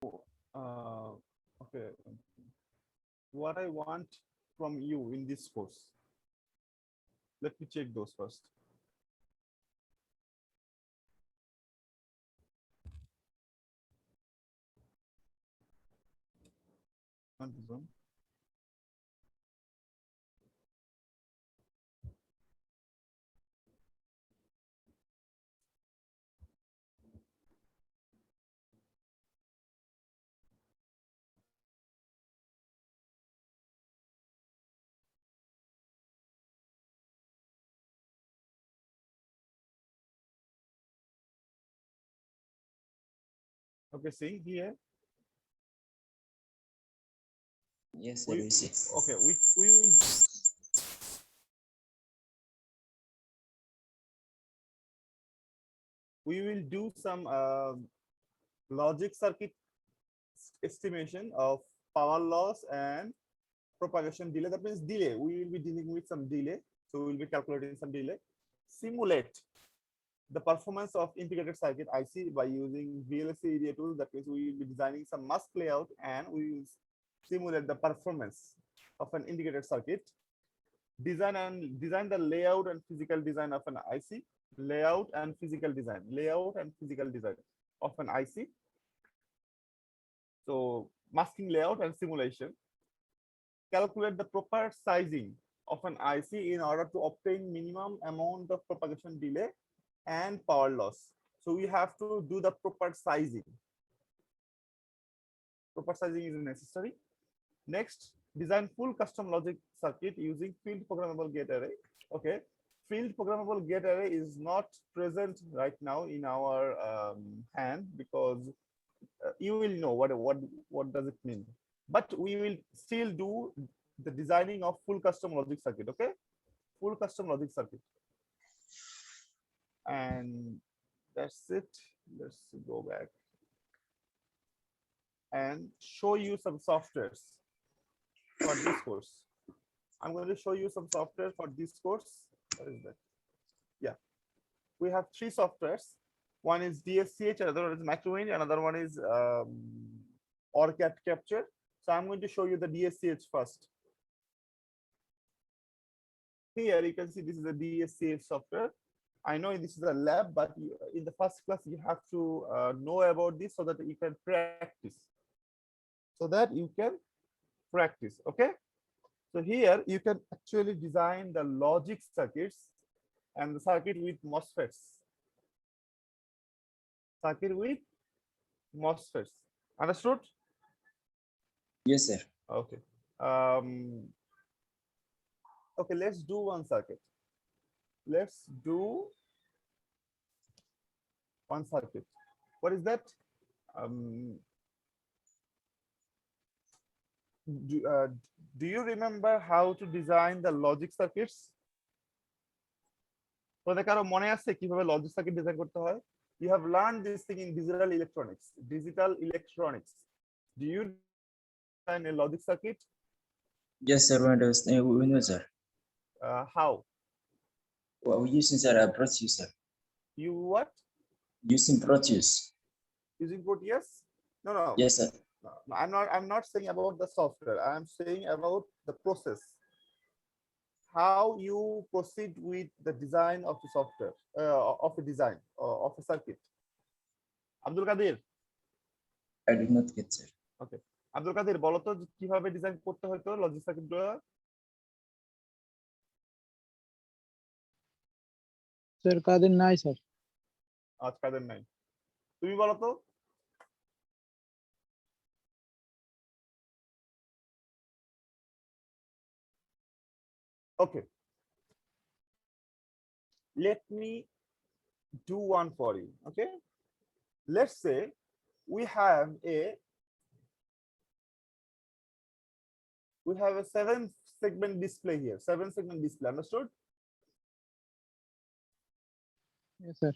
Okay, what I want from you in this course, let me check those first. Not this one. Okay, see here. Yes, sir. We We see. okay. We will do some logic circuit estimation of power loss and propagation delay. That means delay. We will be dealing with some delay. So we will be calculating some delay. Simulate the performance of integrated circuit IC by using VLSI area tool. That means we will be designing some mask layout and we will simulate the performance of an integrated circuit. Design the layout and physical design of an IC. Layout and physical design of an IC. So masking layout and simulation. Calculate the proper sizing of an IC in order to obtain minimum amount of propagation delay and power loss. So we have to do the proper sizing. Proper sizing is necessary. Next, design full custom logic circuit using field programmable gate array. Okay, field programmable gate array is not present right now in our hand because you will know what does it mean. But we will still do the designing of full custom logic circuit. Okay, full custom logic circuit, and that's it. Let's go back and show you some softwares for this course. I'm going to show you some software for this course. What is that? Yeah, we have three softwares. One is DSCH, another one is MicroWind, another one is OrCAD Capture. So I'm going to show you the DSCH first. Here you can see this is a DSCH software. I know this is a lab, but in the first class you have to know about this so that you can practice. Okay. So here you can actually design the logic circuits and the circuit with MOSFETs. Understood? Yes, sir. Okay. Okay, let's do one circuit. What is that? Do you remember how to design the logic circuits? তোদের কারো মনে আছে কিভাবে logic circuit design করতে হয়? You have learned this thing in digital electronics. Do you design a logic circuit? Yes, sir. We know, sir. How? Well, we using, sir, Proteus, sir. You what? Using Proteus. Using Proteus? No. Yes, sir. No, I'm not saying about the software. I'm saying about the process. How you proceed with the design of the software, of a design of a circuit. Abdul Kadir. I did not get, sir. Okay. Abdul Kadir, বলো তো কিভাবে design করতে হতো logic সার্কিটগুলো? Sir কাদের নাই sir. আজ কাদের নাই। তুমি বলো তো? Okay. Let me do one for you. Okay. Let's say we have a 7-segment display here. 7-segment display. Understood? Yes, sir.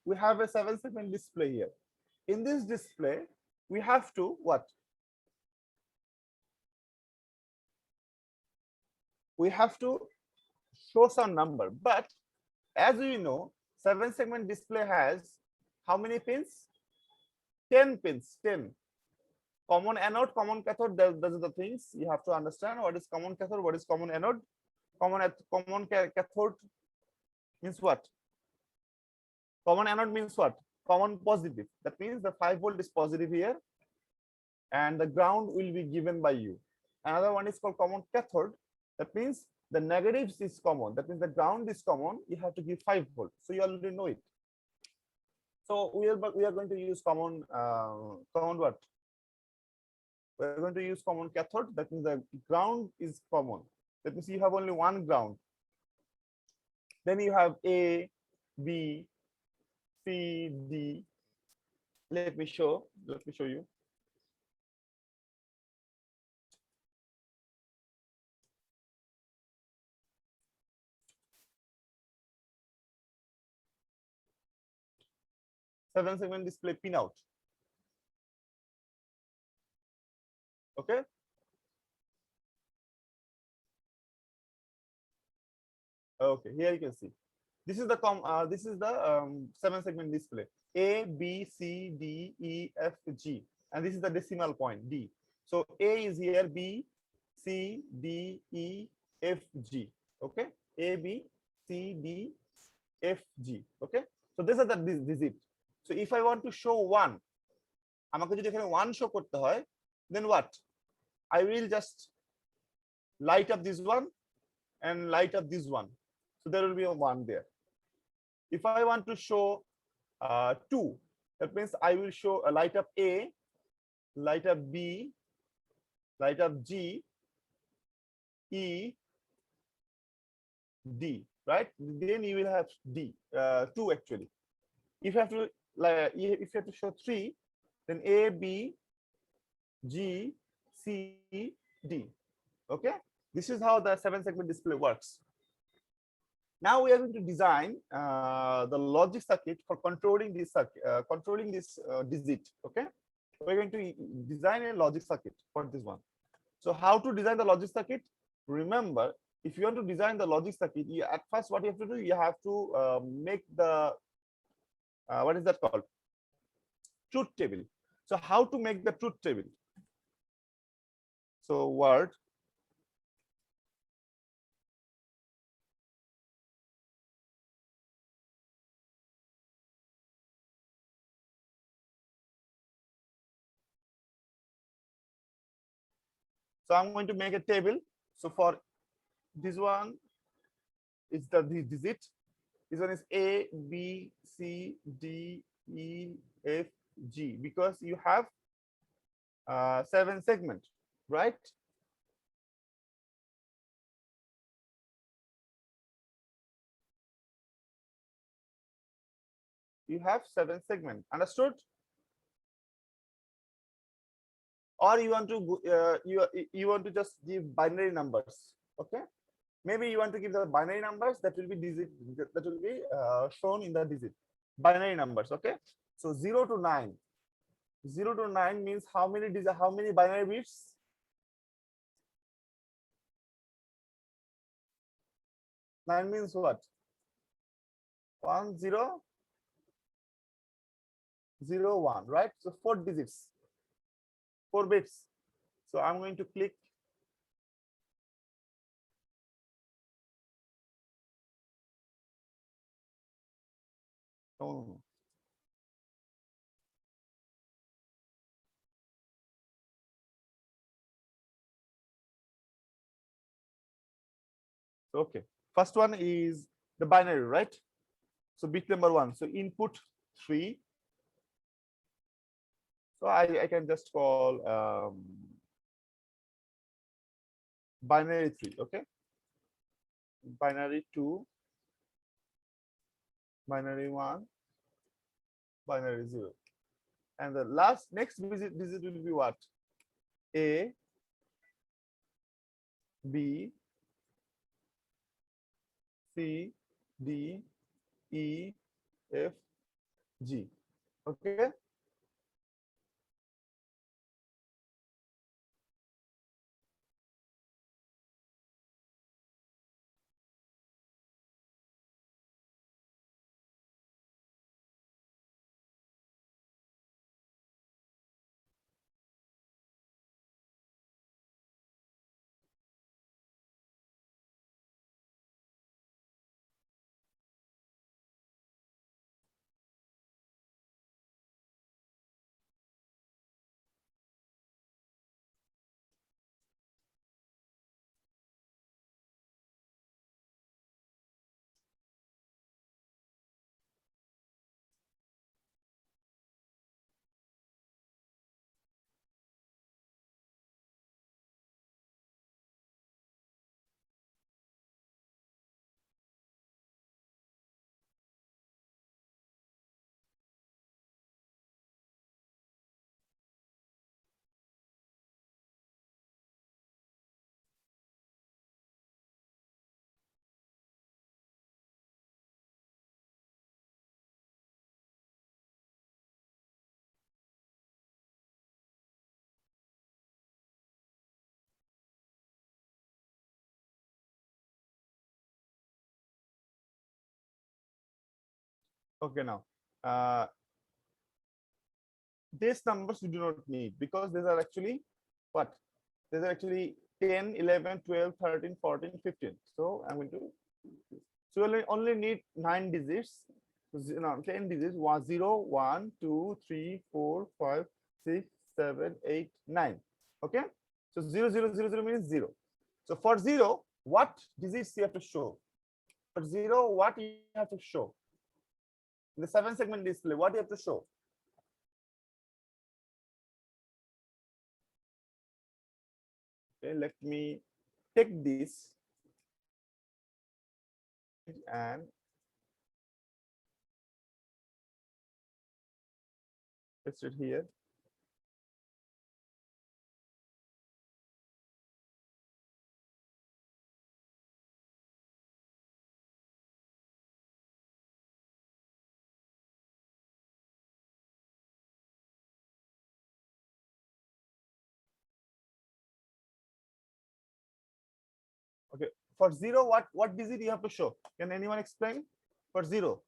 We have a 7-segment display here. In this display, we have to what? We have to show some number, but As we know, 7-segment display has how many pins? 10 pins. 10. Common anode, common cathode. Those are the things you have to understand. What is common cathode? What is common anode? Common cathode means what? Common anode means what? Common positive. That means the 5 volt is positive here, and the ground will be given by you. Another one is called common cathode. That means the negatives is common. That means the ground is common. You have to give 5 volt. So you already know it. So we are going to use common what? We are going to use common cathode. That means the ground is common. That means you have only one ground. Then you have A, B, C, D. Let me show you. Seven-segment display pinout. Okay. Okay, here you can see. This is the 7-segment display. A, B, C, D, E, F, G, and this is the decimal point D. So A is here, B, C, D, E, F, G. Okay, A, B, C, D, F, G. Okay, so these are the digit. So if I want to show 1, আমাকে যদি এখানে 1 show করতে হয়, then what? I will just light up this one and light up this one. So there will be a 1 there. If I want to show 2, that means I will show a light up A, light up B, light up G, E, D, right? Then you will have D, 2 actually. If you have to show 3, then A, B, G, C, D. Okay, this is how the 7-segment display works. Now we are going to design the logic circuit for controlling this digit. Okay, we're going to design a logic circuit for this one. So how to design the logic circuit? Remember, if you want to design the logic circuit, at first what you have to do, you have to make the what is that called? Truth table. So how to make the truth table? So word. So I'm going to make a table. So for this one is the digit. This one is A, B, C, D, E, F, G, because you have 7 segment, right? You have 7 segment. Understood? Or you want to you want to just give binary numbers. Okay, maybe you want to give the binary numbers that will be digit, that will be shown in the digit binary numbers. Okay, so 0 to 9. 0 to 9 means how many binary bits? 9 means what? 1 0 0 1, right? So 4 digits, 4 bits. So I'm going to click no. Okay, first one is the binary, right? So bit number 1. So input 3. So I can just call binary 3. Okay, binary 2, binary 1, binary 0, and the next digit will be what? A, B, C, D, E, F, G. Okay, Okay, now these numbers we do not need because these are actually what? These are actually 10, 11, 12, 13, 14, 15. So I'm going to, so we only need 9 digits. No, 10 digits. 1, 0, 1, 2, 3, 4, 5, 6, 7, 8, 9. Okay. So 0, 0, 0, 0 means 0. So for 0, what digits you have to show? For 0, what you have to show? In the 7-segment display, what you have to show? Okay, let me take this and paste it here. Okay, for 0, what digit you have to show? Can anyone explain? For 0,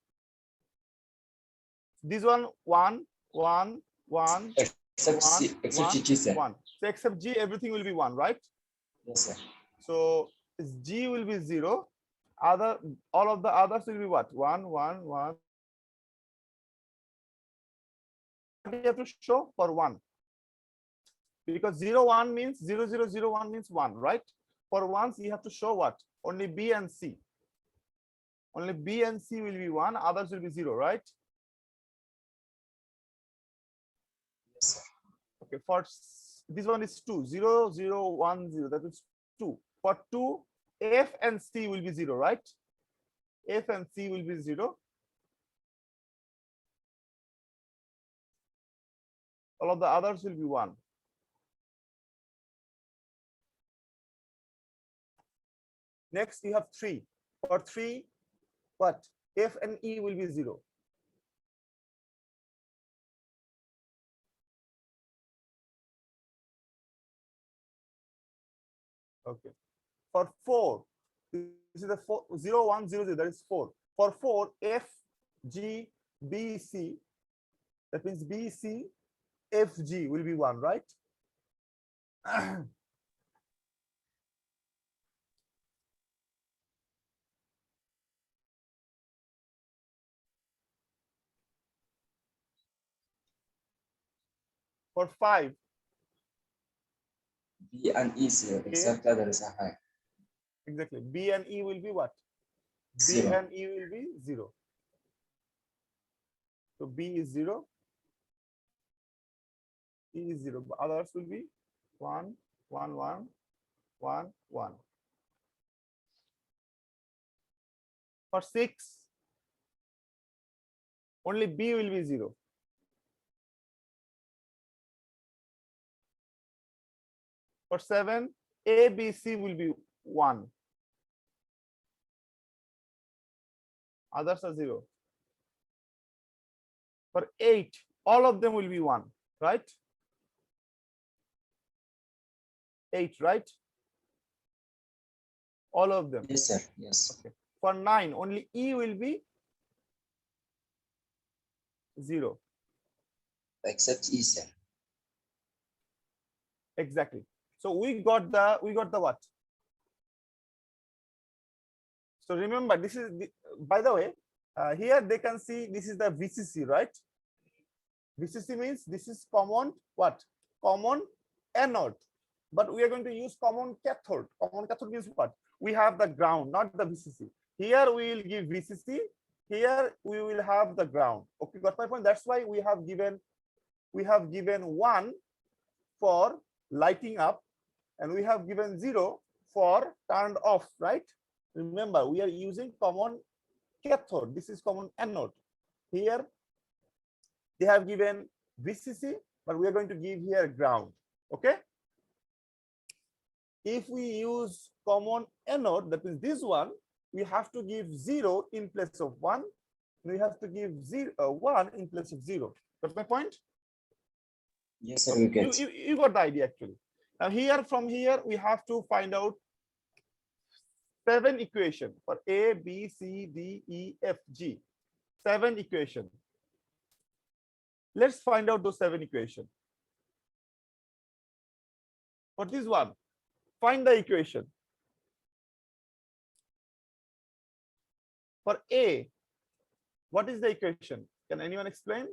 this one 1, 1, 1, Except 1, C, except 1, G, sir. 1. So except G, everything will be 1, right? Yes, sir. So G will be 0. Other, all of the others will be what? 1, 1, 1. What do you have to show for 1? Because 0, 1 means 0, 0, 0, 1 means 1, right? For ones, you have to show what? Only B and C. Only B and C will be 1, others will be 0, right? Yes, sir. Okay, for this one is 2, 0, 0, 1, 0, that is 2. For 2, F and C will be 0, right? F and C will be 0. All of the others will be 1. Next, you have 3. For 3, what? F and E will be 0. Okay. For 4, this is the 4, 0, 1, 0, 0, that is 4. For 4, F, G, B, C, that means B, C, F, G will be 1, right? For 5, B and E, sir, except others are high. exactly. B and E will be what? B 0. and E will be 0. So B is 0, E is 0. But others will be 1, 1, 1, 1, 1. For 6, only B will be 0. For 7, A, B, C will be 1. Others are 0. For 8, all of them will be 1, right? 8, right? All of them. Yes, sir. Yes. Okay. For 9, only E will be 0. Except E, sir. Exactly. So we got the what? So remember, this is the, by the way, here they can see this is the VCC, right? VCC means this is common what? Common anode. But we are going to use common cathode. Common cathode means what? We have the ground, not the VCC. Here we will give VCC. Here we will have the ground. Okay, got my point? That's why we have given 1 for lighting up, and we have given 0 for turned off, right? Remember, we are using common cathode. This is common anode. Here they have given VCC, but we are going to give here ground. Okay. If we use common anode, that means this one, we have to give 0 in place of 1. We have to give 1 in place of 0. Got my point? Yes, sir. We get. You got the idea actually. Now here, from here, we have to find out 7 equations for A, B, C, D, E, F, G. 7 equations. Let's find out those 7 equations. For this one, find the equation. For A, what is the equation? Can anyone explain?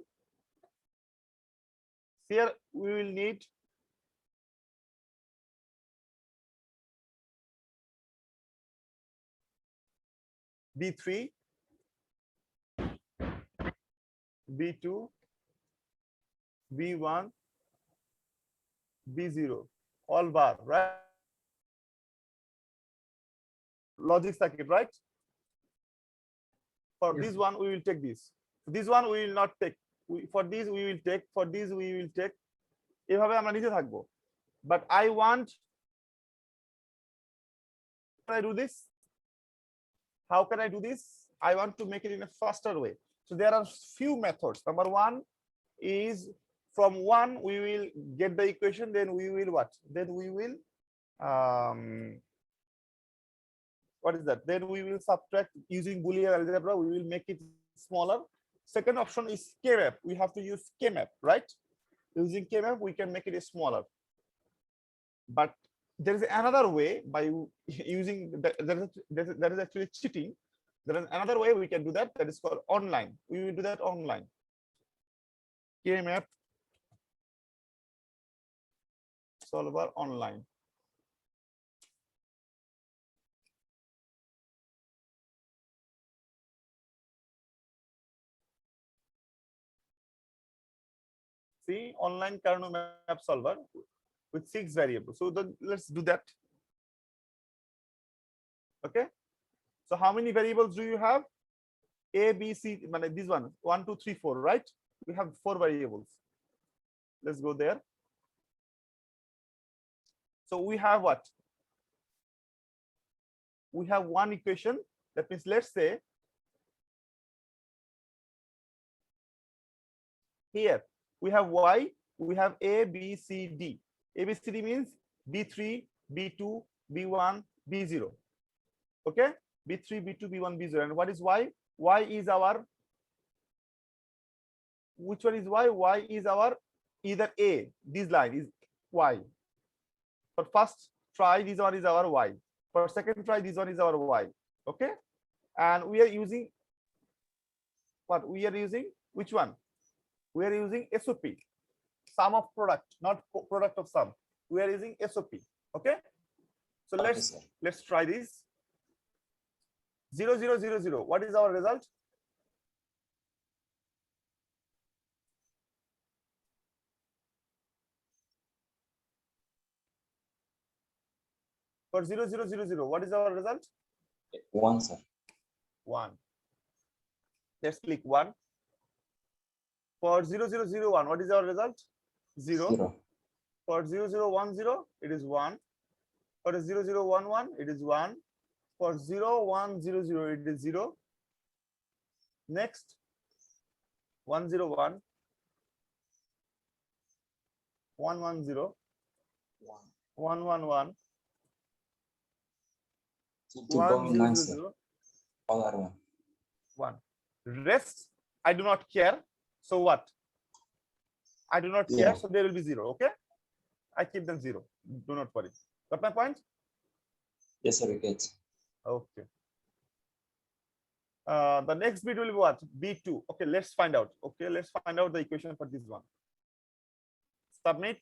Here we will need B3, B2, B1, B0, all bar, right? Logic circuit, right? For Yes. this one, we will take this. This one we will not take. For this we will take. For this we will take. এভাবে আমরা নিতে থাকবো. But I want. Can I do this? How can I do this? I want to make it in a faster way. So there are few methods. Number one is from one we will get the equation. Then we will what? Then we will what is that? Then we will subtract using Boolean algebra. We will make it smaller. Second option is Kmf. We have to use Kmf, right? Using Kmf, we can make it smaller. But there is another way by using that is actually cheating. There is another way we can do that. That is called online. We will do that online. Kmf Solver online. See, online Kmf Solver with 6 variables. So let's do that. Okay. So how many variables do you have? A, B, C, this one, 1, 2, 3, 4, right? We have 4 variables. Let's go there. So we have what? We have one equation. That means let's say here we have Y, we have A, B, C, D. A, B, C, D means B3, B2, B1, B0. Okay? B3, B2, B1, B0. And what is Y? Y is our, which one is Y? Y is our either A, this line is Y. For first try, this one is our Y. For second try, this one is our Y. Okay? And we are using what? We are using which one? We are using SOP, sum of product, not product of sum. We are using SOP. Okay? So let's try this. 0, 0, 0, 0. What is our result? For 0, 0, 0, 0, what is our result? 1, sir. 1. Let's click 1. For 0, 0, 0, 1, what is our result? 0. 0. For 0, 0, 1, 0, it is 1. For 0, 0, 1, 1, it is 1. For 0, 1, 0, 0, it is 0. Next, 1, 0, 1. 1, 1, 0. 1, 1, 1. 1, 0, 0, 0. All are 1. 1. Rest, I do not care. So what? I do not care. So there will be 0. Okay? I keep them 0. Do not worry. Got my point? Yes, sir, we get. Okay. The next bit will be what? B2. Okay, let's find out. Okay, let's find out the equation for this one. Submit.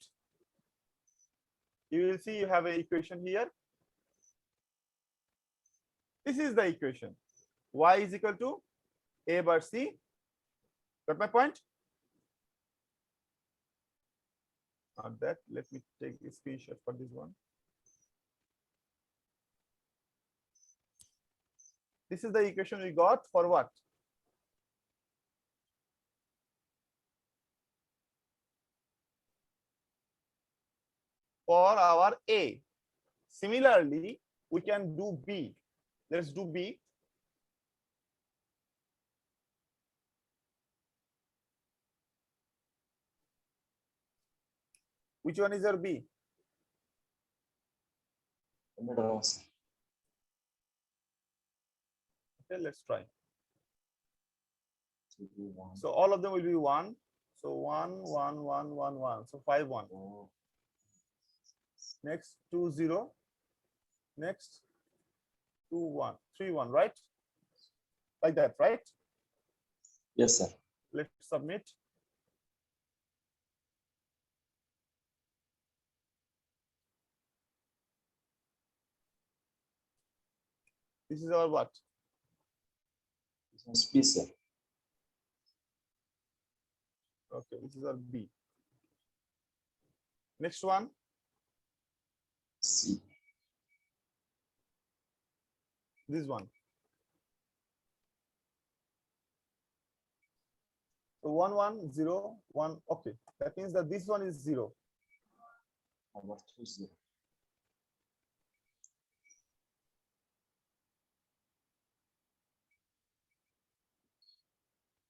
You will see you have an equation here. This is the equation. Y is equal to A bar C. Got my point? Not that. Let me take a screenshot for this one. This is the equation we got for what? For our A. Similarly, we can do B. Let's do B. Which one is your B? Middle, sir. Okay, let's try. So all of them will be 1. So 1, 1, 1, 1, 1. So 5, 1. Next 2, 0. Next 2, 1, 3, 1, right? Like that, right? Yes, sir. Let's submit. This is our what? This one's B, sir. Okay, this is our B. Next one, C. this one. So 1, 1, 0, 1. Okay, that means that this one is 0. Number 2, 0.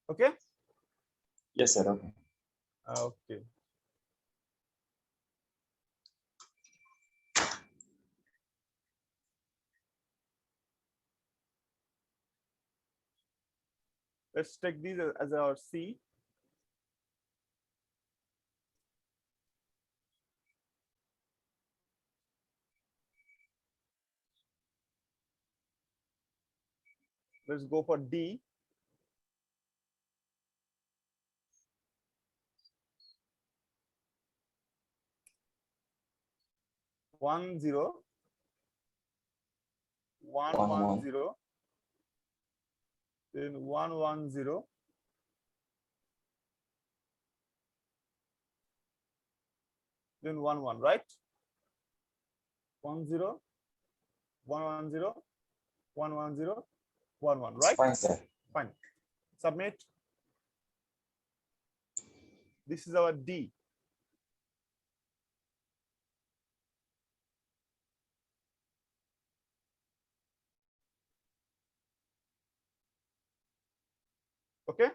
Okay? Yes, sir. Okay. Okay. Let's take these as our C. Let's go for D. One zero, one One, one one. zero, then 1 1 0, then 1 1, right? 1 0, 1 1 0, 1 1 0, 1 1, It's right? fine, sir. Fine. Submit. This is our D. Okay.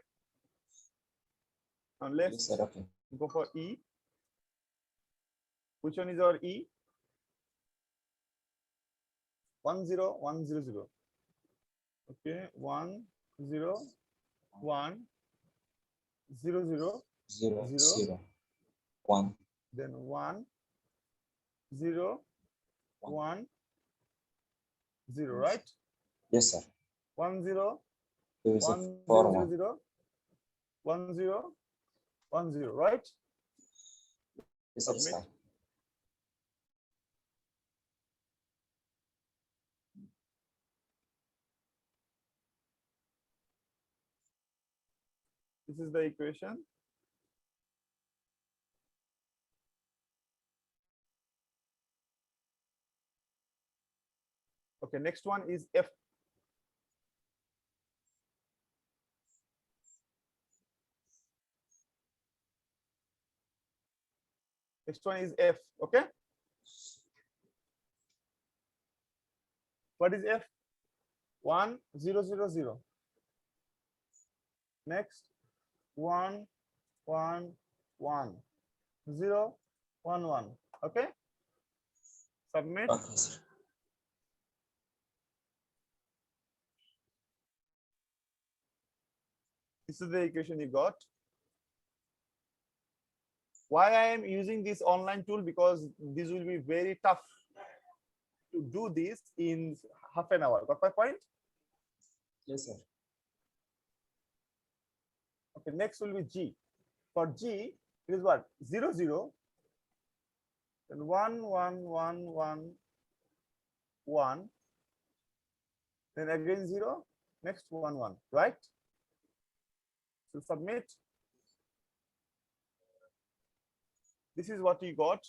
Now let's Yes, sir. Okay. go for E. Which one is our E? 1 0 1 0 0. Okay, 1 0 1 0 0 0, 0, 0. 1. then 1 0 1 0, right? Yes, sir. 1 0 There is a 1 4, 0 0 1. 0 1 0 1 0, right? Yes, sir. It's Submit. fine. This is the equation. Okay, next one is F. Next one is F. Okay. What is F? 1 0 0 0. Next 1 1 1 0 1 1. Okay. Submit. Okay, sir. This is the equation you got. Why I am using this online tool? Because this will be very tough to do this in half an hour. Got my point? Yes, sir. Okay, next will be G. For G, it is what? 0 0, then 1 1 1 1 1, then again 0, next 1 1, right? So submit. This is what you got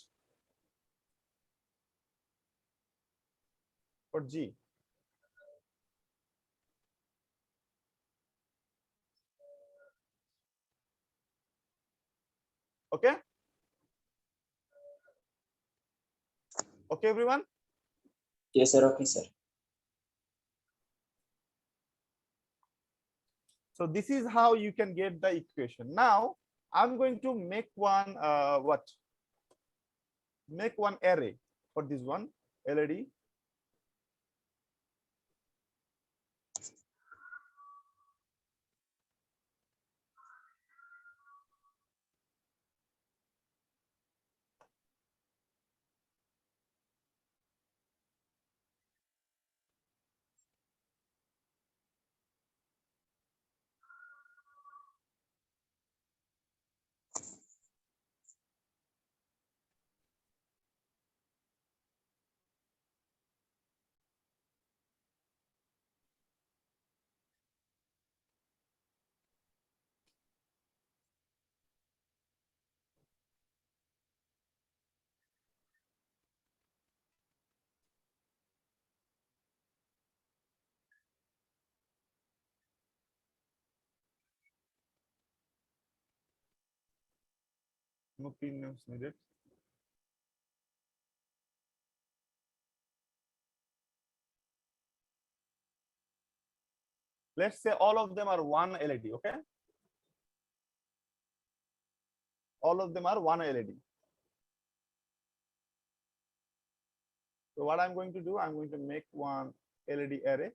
for G. Okay. Okay, everyone. Yes, sir. Okay, sir. So this is how you can get the equation. Now I'm going to make one what? Make one array for this one LED. No pin names needed. Let's say all of them are one LED, okay? All of them are one LED. So what I'm going to do, I'm going to make one LED array.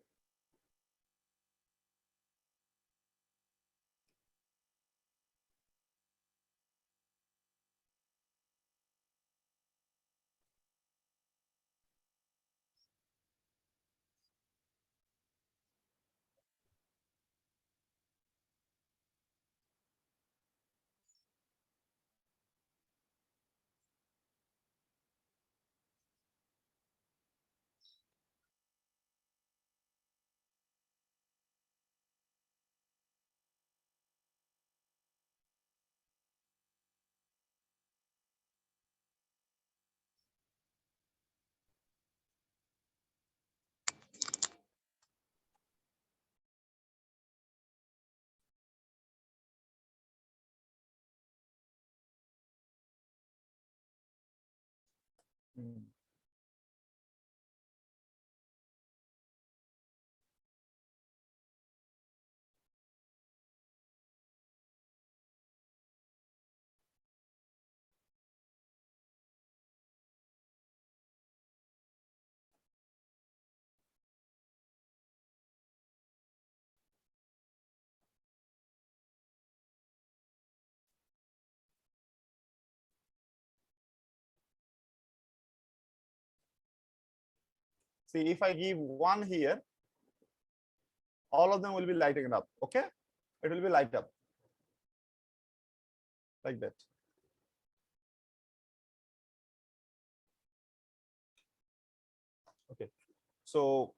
Hmm. See, if I give one here, all of them will be lighting up, okay? It will be light up like that. Okay, so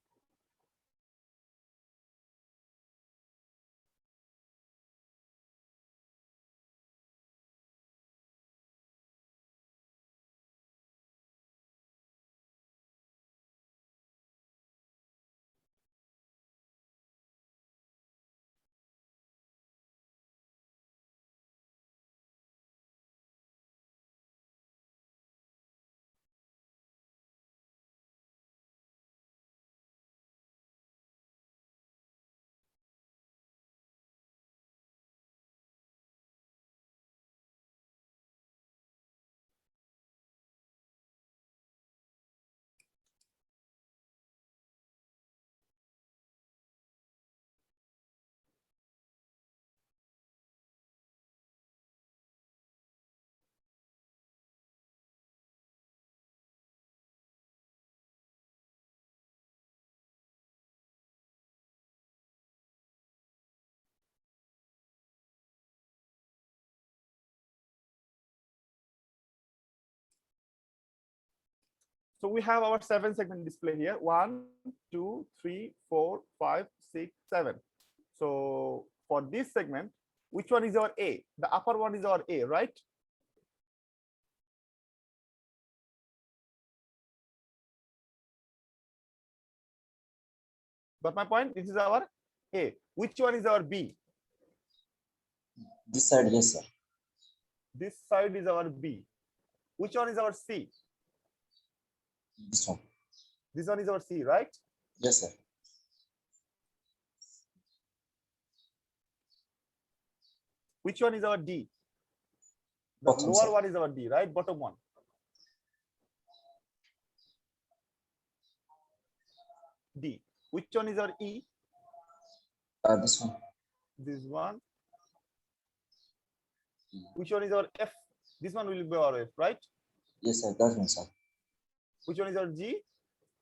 so we have our 7-segment display here. 1, 2, 3, 4, 5, 6, 7. So for this segment, which one is our A? The upper one is our A, right? Got my point? This is our A. Which one is our B? This side, yes, sir. This side is our B. Which one is our C? This one. This one is our C, right? Yes, sir. Which one is our D? The Bottom, lower sir. one is our D, right? Bottom one. D. Which one is our E? This one. This one. Which one is our F? This one will be our F, right? Yes, sir. That one, sir. Which one is our G?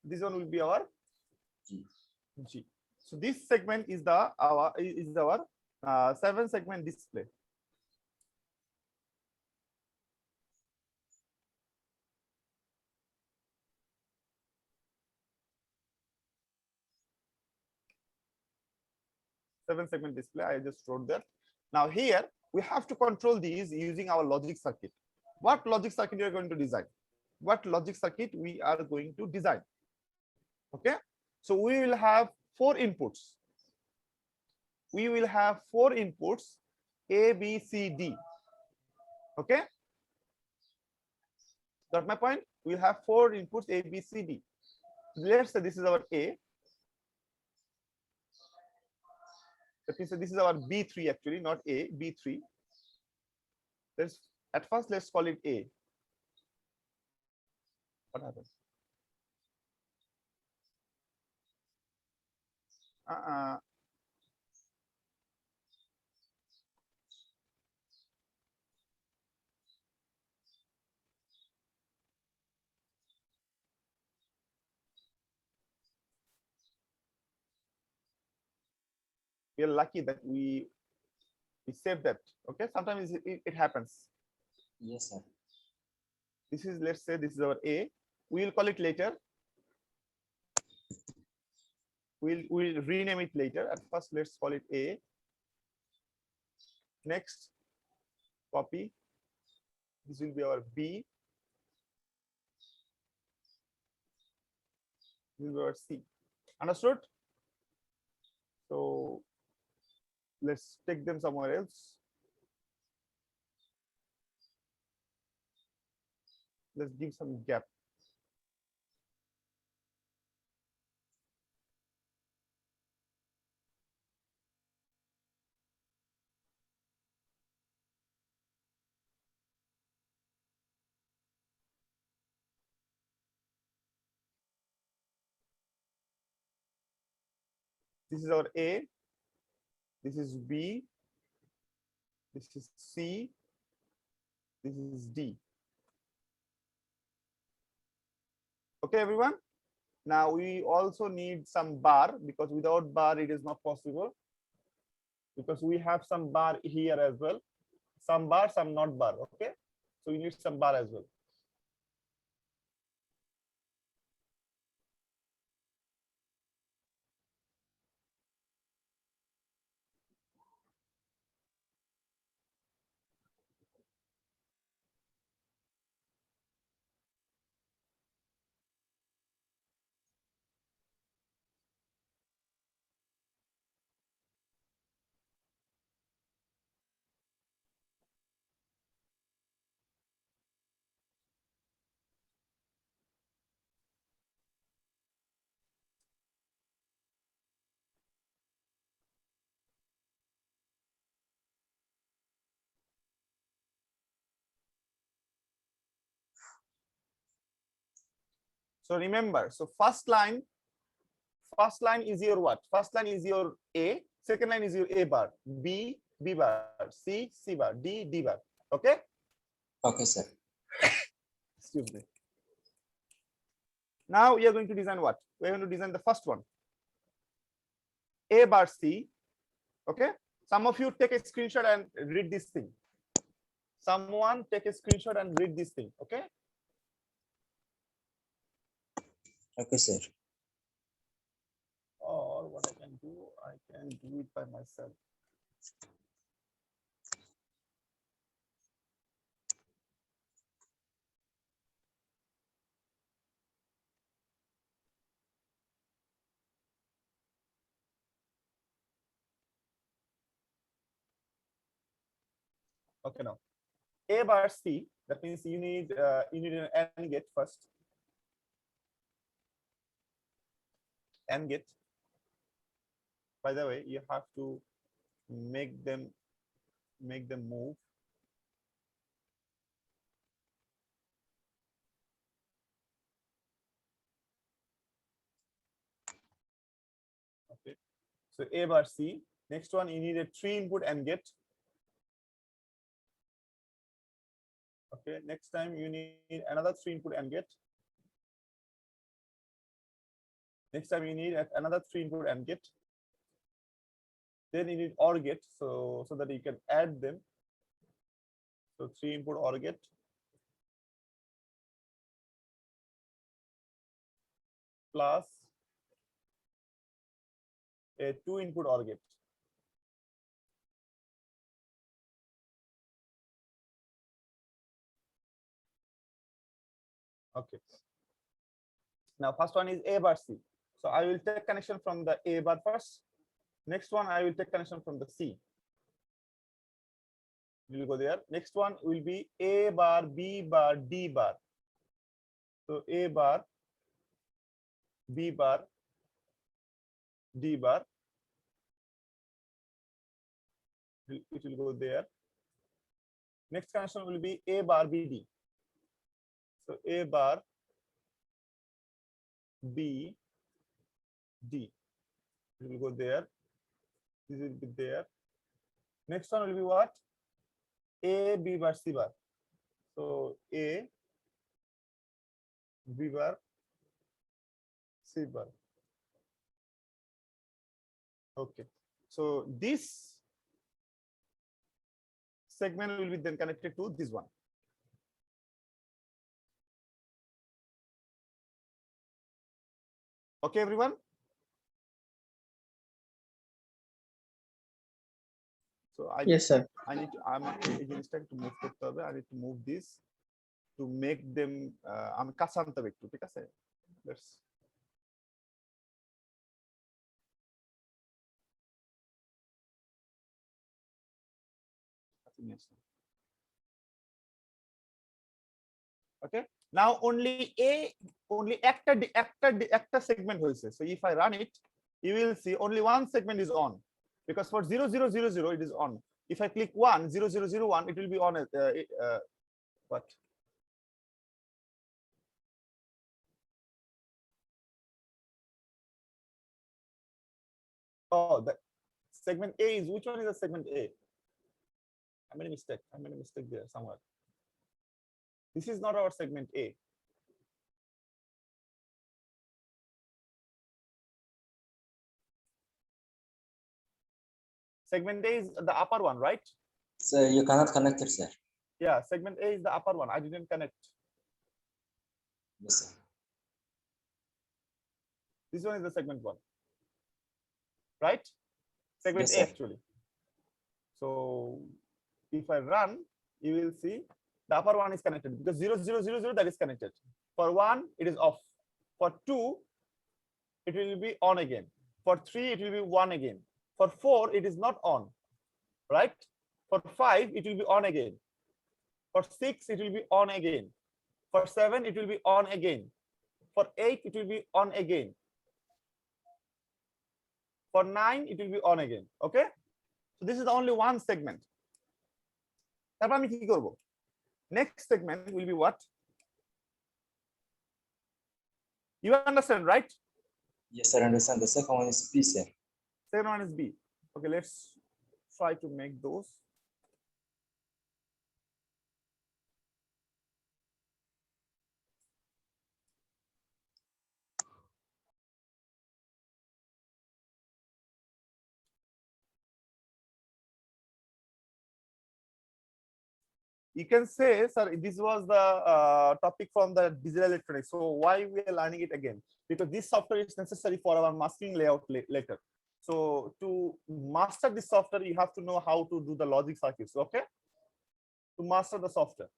This one will be our G. G. So this segment is our 7-segment display. Seven-segment display. I just wrote that. Now here we have to control these using our logic circuit. What logic circuit we are going to design? What logic circuit we are going to design? Okay. So we will have 4 inputs. We will have 4 inputs A, B, C, D. Okay. Got my point? We'll have 4 inputs A, B, C, D. Let's say this is our A. That means this is our B3 actually, not A, B3. Let's call it A. What happens? We are lucky that we saved that. Okay, sometimes it happens. Yes, sir. This is, let's say this is our A. We will call it later. We'll rename it later. At first, let's call it A. Next, copy. This will be our B. This will be our C. Understood? So let's take them somewhere else. Let's give some gap. This is our A. This is B. This is C. This is D. Okay, everyone. Now we also need some bar, because without bar it is not possible, because we have some bar here as well. Some bar, some not bar. Okay, so we need some bar as well. So remember, so first line is your what? First line is your A, second line is your A bar, B, B bar, C, C bar, D, D bar. Okay? Okay, sir. Excuse me. Now we are going to design what? We are going to design the first one. A bar C. Okay? Some of you take a screenshot and read this thing. Someone take a screenshot and read this thing. Okay? Okay, sir. Or what I can do it by myself. Okay, now A bar C, that means you need an AND gate first. AND gate. By the way, you have to make them move. Okay, so A bar C. Next one, you need a 3 input AND gate. Okay, next time you need another 3 input AND gate. Next time you need another 3 input AND gate. Then you need OR gate, so that you can add them. So 3 input OR gate. Plus a 2 input OR gate. Okay. Now first one is A bar C. So I will take connection from the A bar first. Next one I will take connection from the C. We will go there. Next one will be A bar, B bar, D bar. So A bar, B bar, D bar, it will go there. Next connection will be A bar BD. So A bar B D, it will go there. This will be there. Next one will be what? A B bar C bar. So A B bar C bar. Okay. So this segment will be then connected to this one. Okay, everyone. So Yes, sir. I need to, I'm to move I need to move this to make them I'm kasanta vector. Let's okay. Now only actor segment hoise. So if I run it, you will see only one segment is on, because for 0000 it is on. If I click 10001, it will be on. What? Oh, the segment A is, which one is the segment A? I made a mistake. I made a mistake there somewhere. This is not our segment A. Segment A is the upper one, right? So you cannot connect it, sir. Yeah, segment A is the upper one. I didn't connect. Yes, sir. This one is the segment one, right? Segment Yes, A sir. actually. So if I run, you will see the upper one is connected, because 0000 that is connected. For 1, it is off. For 2, it will be on again. For 3, it will be 1 again. For 4, it is not on, right? For 5, it will be on again. For 6, it will be on again. For 7, it will be on again. For 8, it will be on again. For 9, it will be on again. Okay? So this is only one segment. Next segment will be what? You understand, right? Yes, sir. Understand. The second one is B, sir. Second one is B. Okay, let's try to make those. You can say, sir, this was the topic from the digital electronics. So why we are learning it again? Because this software is necessary for our masking layout later. So to master this software, you have to know how to do the logic circuits. Okay, to master the software.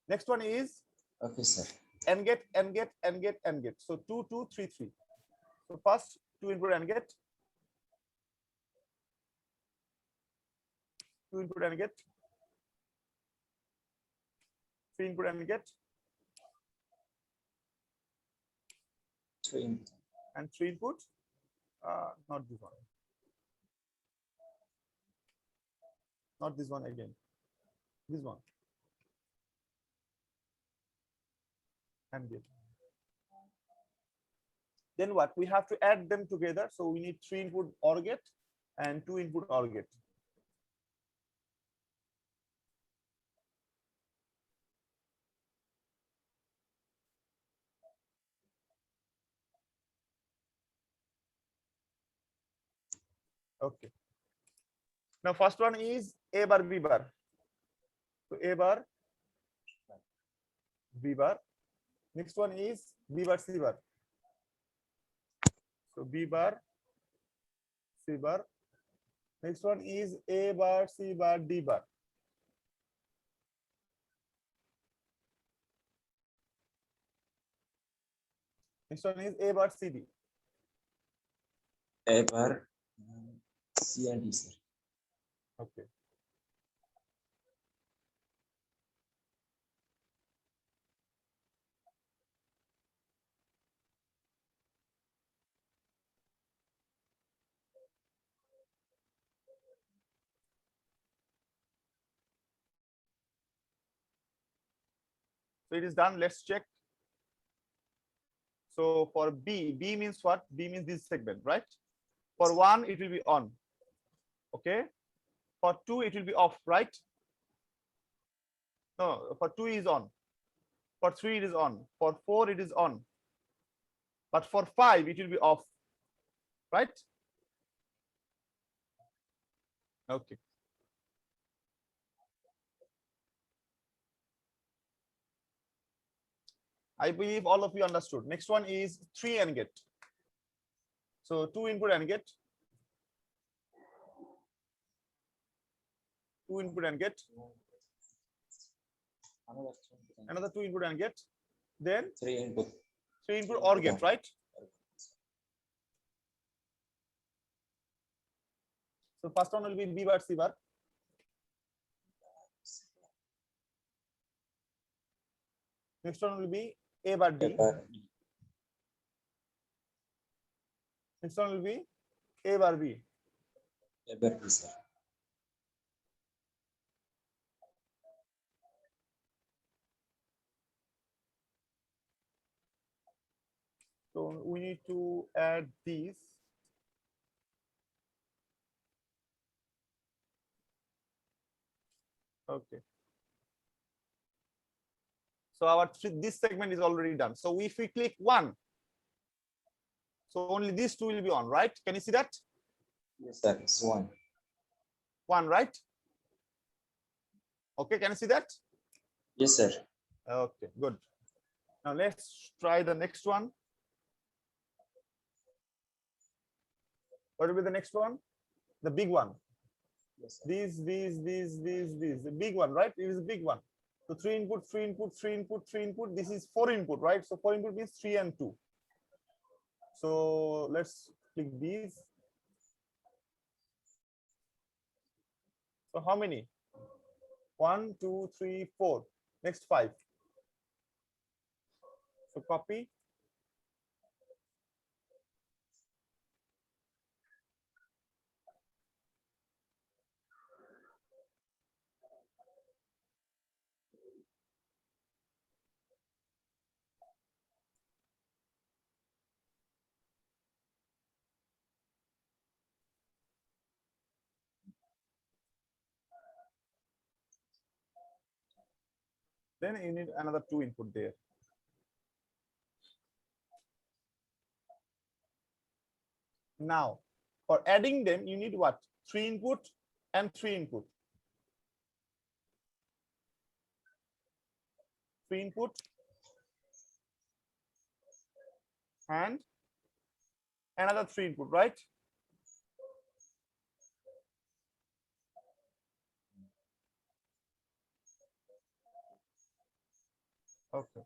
Next one is Okay, sir. AND gate, AND gate, AND gate, AND gate. So 2, 2, 3, 3. So first 2 input AND gate, 2 input AND gate, 3 input AND gate, 3 input. and 3 input. Not this one. Not this one again. This one. And gate. Then what? We have to add them together. So we need 3 input OR gate and 2 input OR gate. Okay. Now first one is A bar B bar. So A bar B bar. Next one is B bar C bar. So B bar C bar. Next one is A bar C bar D bar. Next one is A bar C D. A bar C and D, sir. Okay. it is done. Let's check. So for B means what? B means this segment, right? For 1, it will be on. Okay. For 2, it will be off, right? No, for 2 is on. For 3, it is on. For 4, it is on. But for 5, it will be off, right? Okay. I believe all of you understood. Next one is 3 AND gate. So 2 input AND gate. 2 input AND gate. Another 2 input AND gate. Then 3 input. 3 input OR gate, right? So first one will be B bar C bar. Next one will be A bar D. Next one will be A bar B. A bar B, sir. So we need to add these. Okay. So our this segment is already done. So if we click 1, so only these 2 will be on, right? Can you see that? Yes, sir. It's 1. 1, right? Okay, can you see that? Yes, sir. Okay, good. Now let's try the next one. What will be the next one? The big one. Yes, sir. These, the big one, right? It is a big one. So 3 input, 3 input, 3 input, 3 input. This is 4 input, right? So 4 input means 3 and 2. So let's click these. So how many? 1, 2, 3, 4. Next 5. So copy. Then you need another 2 input there. Now, for adding them, you need what? 3 input and 3 input. 3 input and another 3 input, right? Okay.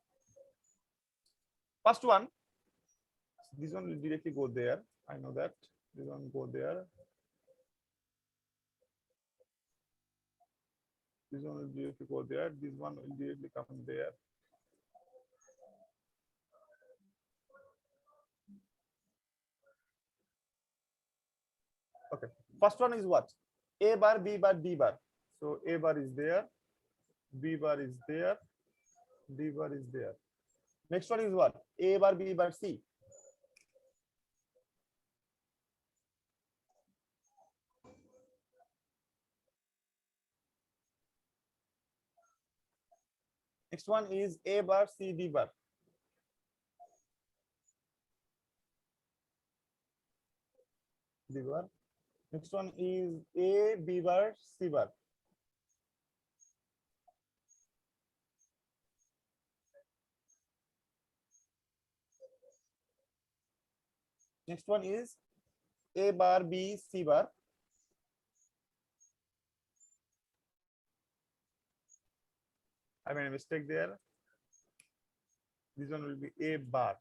First one, this one will directly go there. I know that. This one go there. This one will directly go there. This one will directly come there. Okay. First one is what? A bar, B bar, D bar. So A bar is there. B bar is there. D bar is there. Next one is what? A bar, B bar, C. Next one is A bar, C, D bar. D bar. Next one is A, B bar, C bar. Next one is A bar, B, C bar. I made a mistake there. This one will be A bar.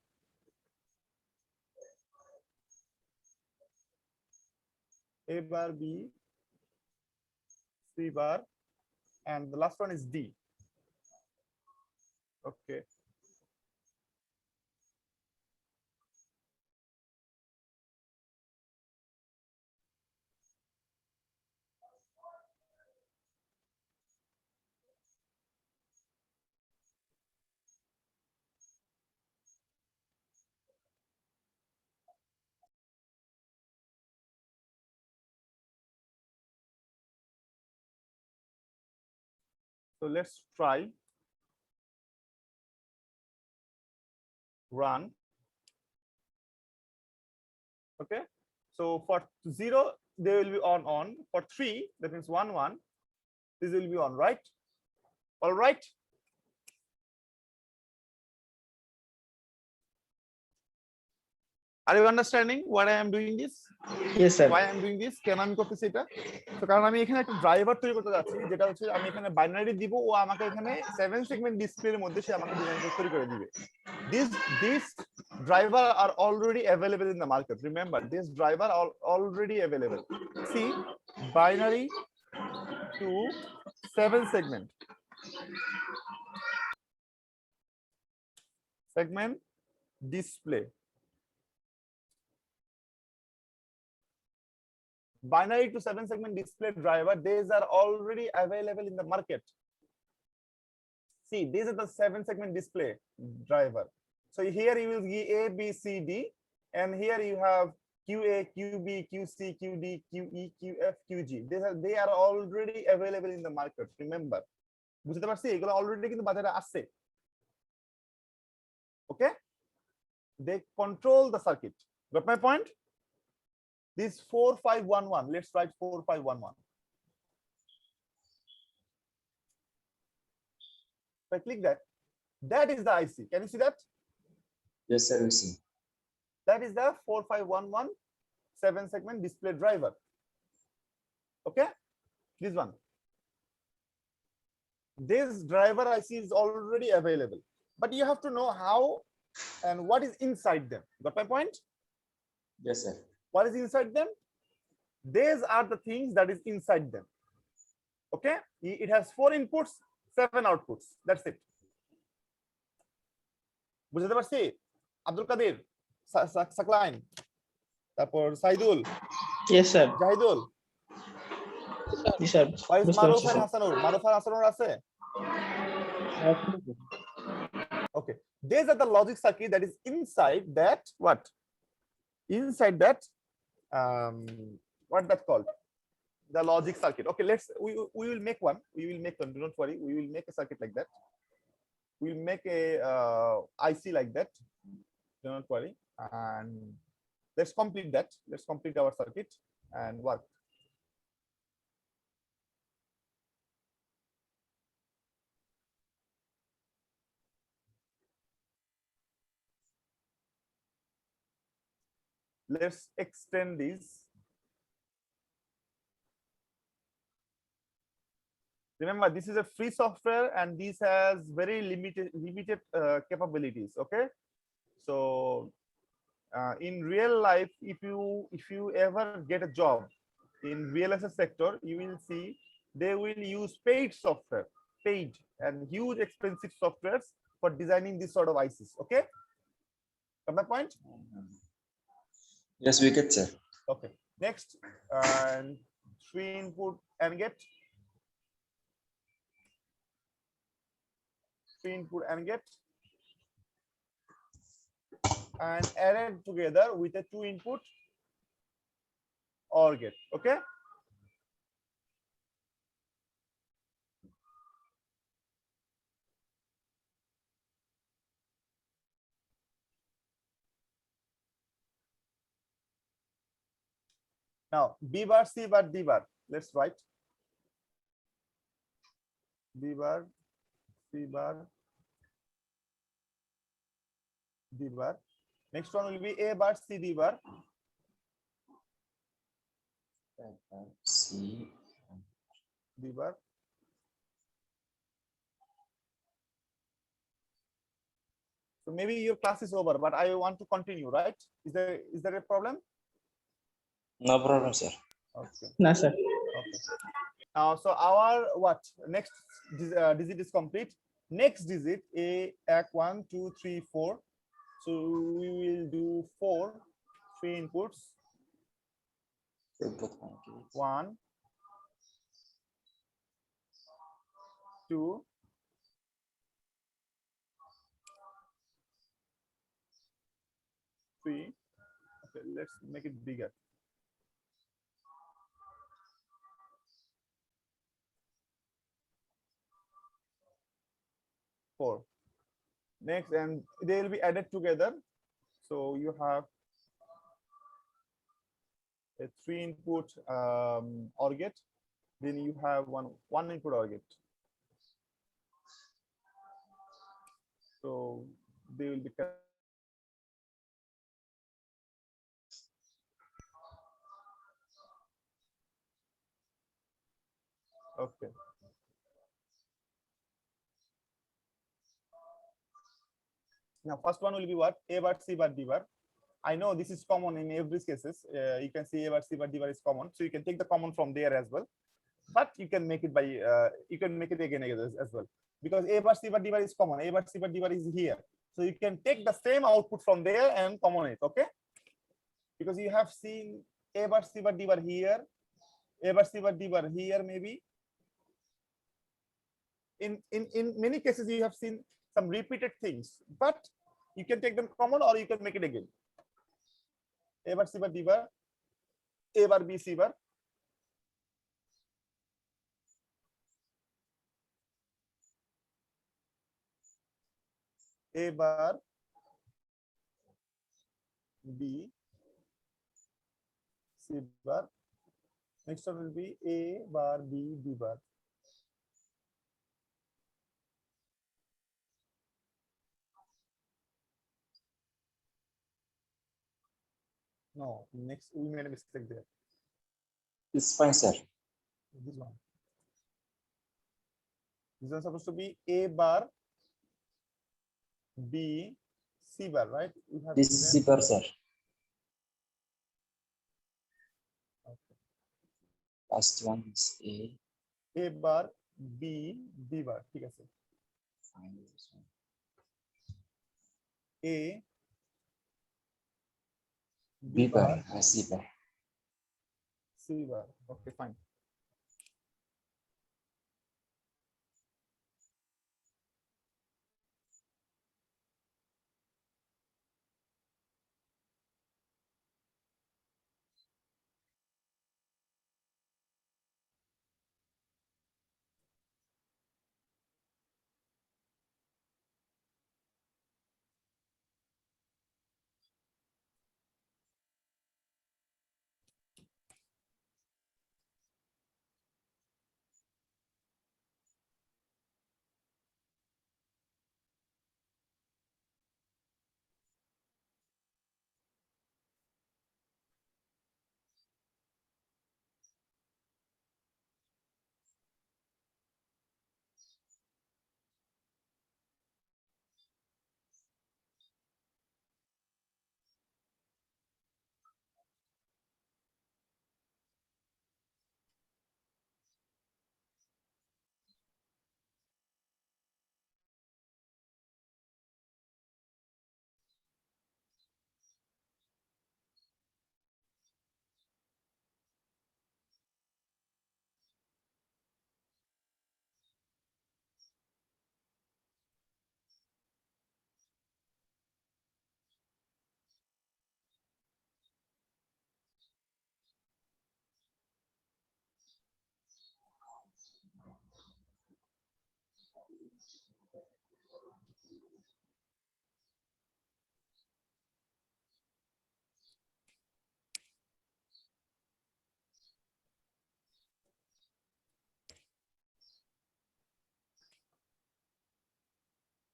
A bar, B, C bar, and the last one is D. Okay. So let's try run. Okay, so for 0 they will be on. For 3, that means 1 1, this will be on, right? All right. Are you understanding what I am doing this? Yes, sir. Why I am doing this? কেন আমি করতেছি এটা? তো কারণ আমি এখানে একটা driver তৈরি করতে যাচ্ছি, যেটা হচ্ছে আমি এখানে বাইনারি দিব, ও আমাকে এখানে 7 সেগমেন্ট ডিসপ্লের মধ্যে সে আমাকে ডিজাইন তৈরি করে দিবে। These driver are already available in the market. Remember, this driver are already available. See, binary to 7 segment display. Binary to 7 segment display driver, these are already available in the market. See, these are the 7 segment display driver. So here you will give A, B, C, D, and here you have QA, QB, QC, QD, QE, QF, QG. They are already available in the market. Remember, বুঝতে পারছি এগুলো already কিন্তু বাজারে আছে। Okay, they control the circuit. Got my point? This 4511, let's write 4511. If I click that, that is the IC. Can you see that? Yes, sir. We see. That is the 4511 7 segment display driver. Okay, this one. This driver IC is already available, but you have to know how and what is inside them. Got my point? Yes, sir. What is inside them? These are the things that is inside them. Okay, it has 4 inputs, 7 outputs. That's it. বুঝতে পারছি? আব্দুল কাদের, সাকলাইন, তারপর Saidul. Yes, sir. Zahidul. Yes, sir. Why is Mr. Maruf Sir. and Hasanur? Maruf and Hasanur আছে? Okay, these are the logic circuit that is inside that what? Inside that what that called? The logic circuit. Okay, we will make one. We will make one. Don't worry. We will make a circuit like that. We will make a IC like that. Don't worry. And let's complete that. Let's complete our circuit and work. Let's extend this. Remember, this is a free software and this has very limited capabilities. Okay, so in real life, if you ever get a job in VLSI sector, you will see they will use paid software, paid and huge expensive softwares for designing this sort of ICs. Okay, got my point? Yes, we get, sir. Okay, next, 3 input and get. 3 input and get, and added together with a 2 input or get. Okay, now B bar, C bar, D bar. Let's write B bar, C bar, D bar. Next one will be A bar, C, D bar. C. D bar. So maybe your class is over, but I want to continue, right? Is there a problem? No problem, sir. Okay. No, sir. Okay. So our what next digit is complete. Next digit a 1 2 3 4. So we will do 3 inputs. Input 1 2 3. Okay, let's make it bigger. 4. Next, and they will be added together. So you have a 3 input OR gate. Then you have one input OR gate. So they will be okay. Now, first one will be what? A bar, C bar, D bar. I know this is common in every cases. You can see A bar, C bar, D bar is common. So you can take the common from there as well. But you can make it by, you can make it again as well. Because A bar, C bar, D bar is common. A bar, C bar, D bar is here. So you can take the same output from there and common it, okay? Because you have seen A bar, C bar, D bar here. A bar, C bar, D bar here maybe. In many cases, you have seen some repeated things, but you can take them common or you can make it again. A bar, C bar, D bar, A bar, B, C bar. A bar, B, C bar. Next one will be A bar, B, D bar. No, next we made a mistake there. It's fine, sir. This one. This is supposed to be A bar, B, C bar, right? We have This is zipper, sir. okay. Last one is A. A bar, B, D bar. ठीक है sir. Fine, this one. A, B bar, C bar. C bar. Okay, fine.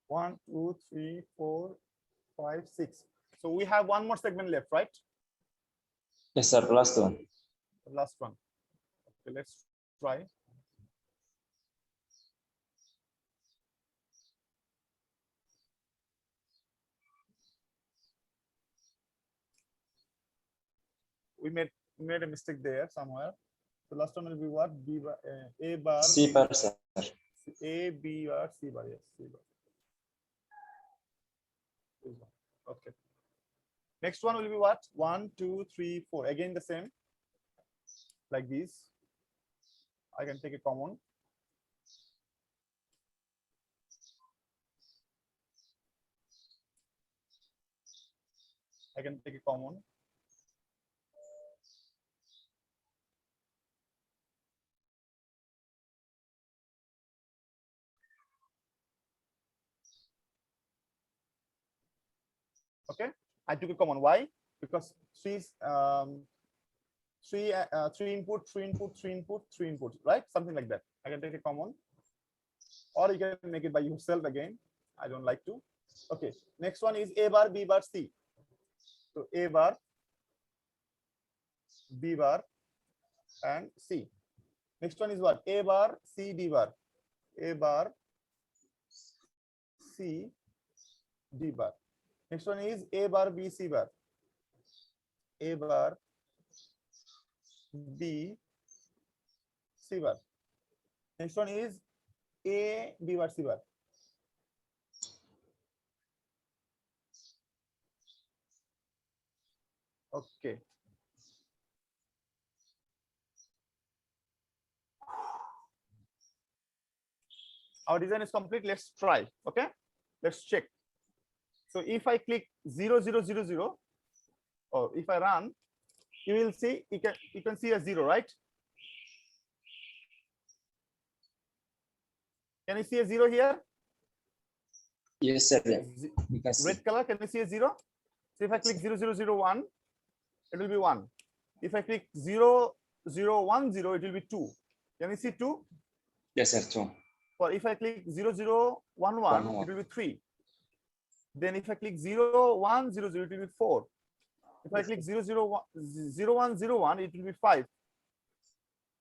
One, two, three, four, 5, 6. So we have one more segment left, right? Yes, sir. Last one. The last one. Okay, let's try. We made a mistake there somewhere. The last one will be what? B bar, A bar, C bar, sir. A, B bar, C bar. Yes, C bar. This one. Okay. Next one will be what? 1, 2, 3, 4. Again the same. Like this. I can take a common. I can take a common. Okay, I took a common. Why? Because three input, right? Something like that. I can take a common, or you can make it by yourself again. I don't like to. Okay, next one is A bar, B bar, C. So A bar, B bar, and C. Next one is what? A bar, C, D bar. A bar, C, D bar. Next one is A bar, B, C bar. A bar, B, C bar. Next one is A, B bar, C bar. Okay. Our design is complete. Let's try. Okay. Let's check. So if I click 0, 0, 0, 0, or if I run, you will see you can see a 0, right? Can you see a 0 here? Yes, sir. You can see. Red color, can you see a 0? So if I click 0, 0, 0, 1, it will be 1. If I click 0, 0, 1, 0, it will be 2. Can you see 2? Yes, sir. 2. Or if I click 0, 0, 1, 1, it will be 3. Then if I click 0, 1, 0, 0, it will be 4. If I click 0, 0, 1, 0, 1, 0, 1, it will be 5.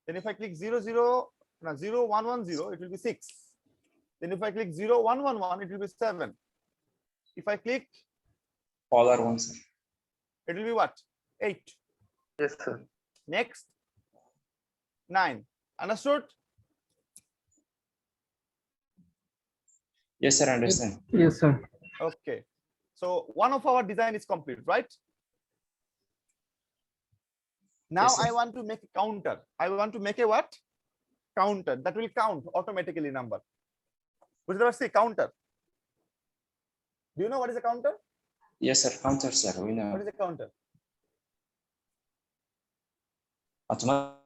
Then if I click 0, 0, no, 0, 1, 1, 0, it will be 6. Then if I click 0, 1, 1, 1, it will be 7. If I click, All are 1, sir. it will be what? 8. Yes, sir. Next, 9. Understood? Yes, sir. Understand. Yes, sir. Okay. So one of our design is complete, right? Now Yes, sir. I want to make a counter. I want to make a what? Counter that will count automatically number. Which is say counter. Do you know what is a counter? Yes, sir. Counter, sir. We What know. is a counter? Automatic.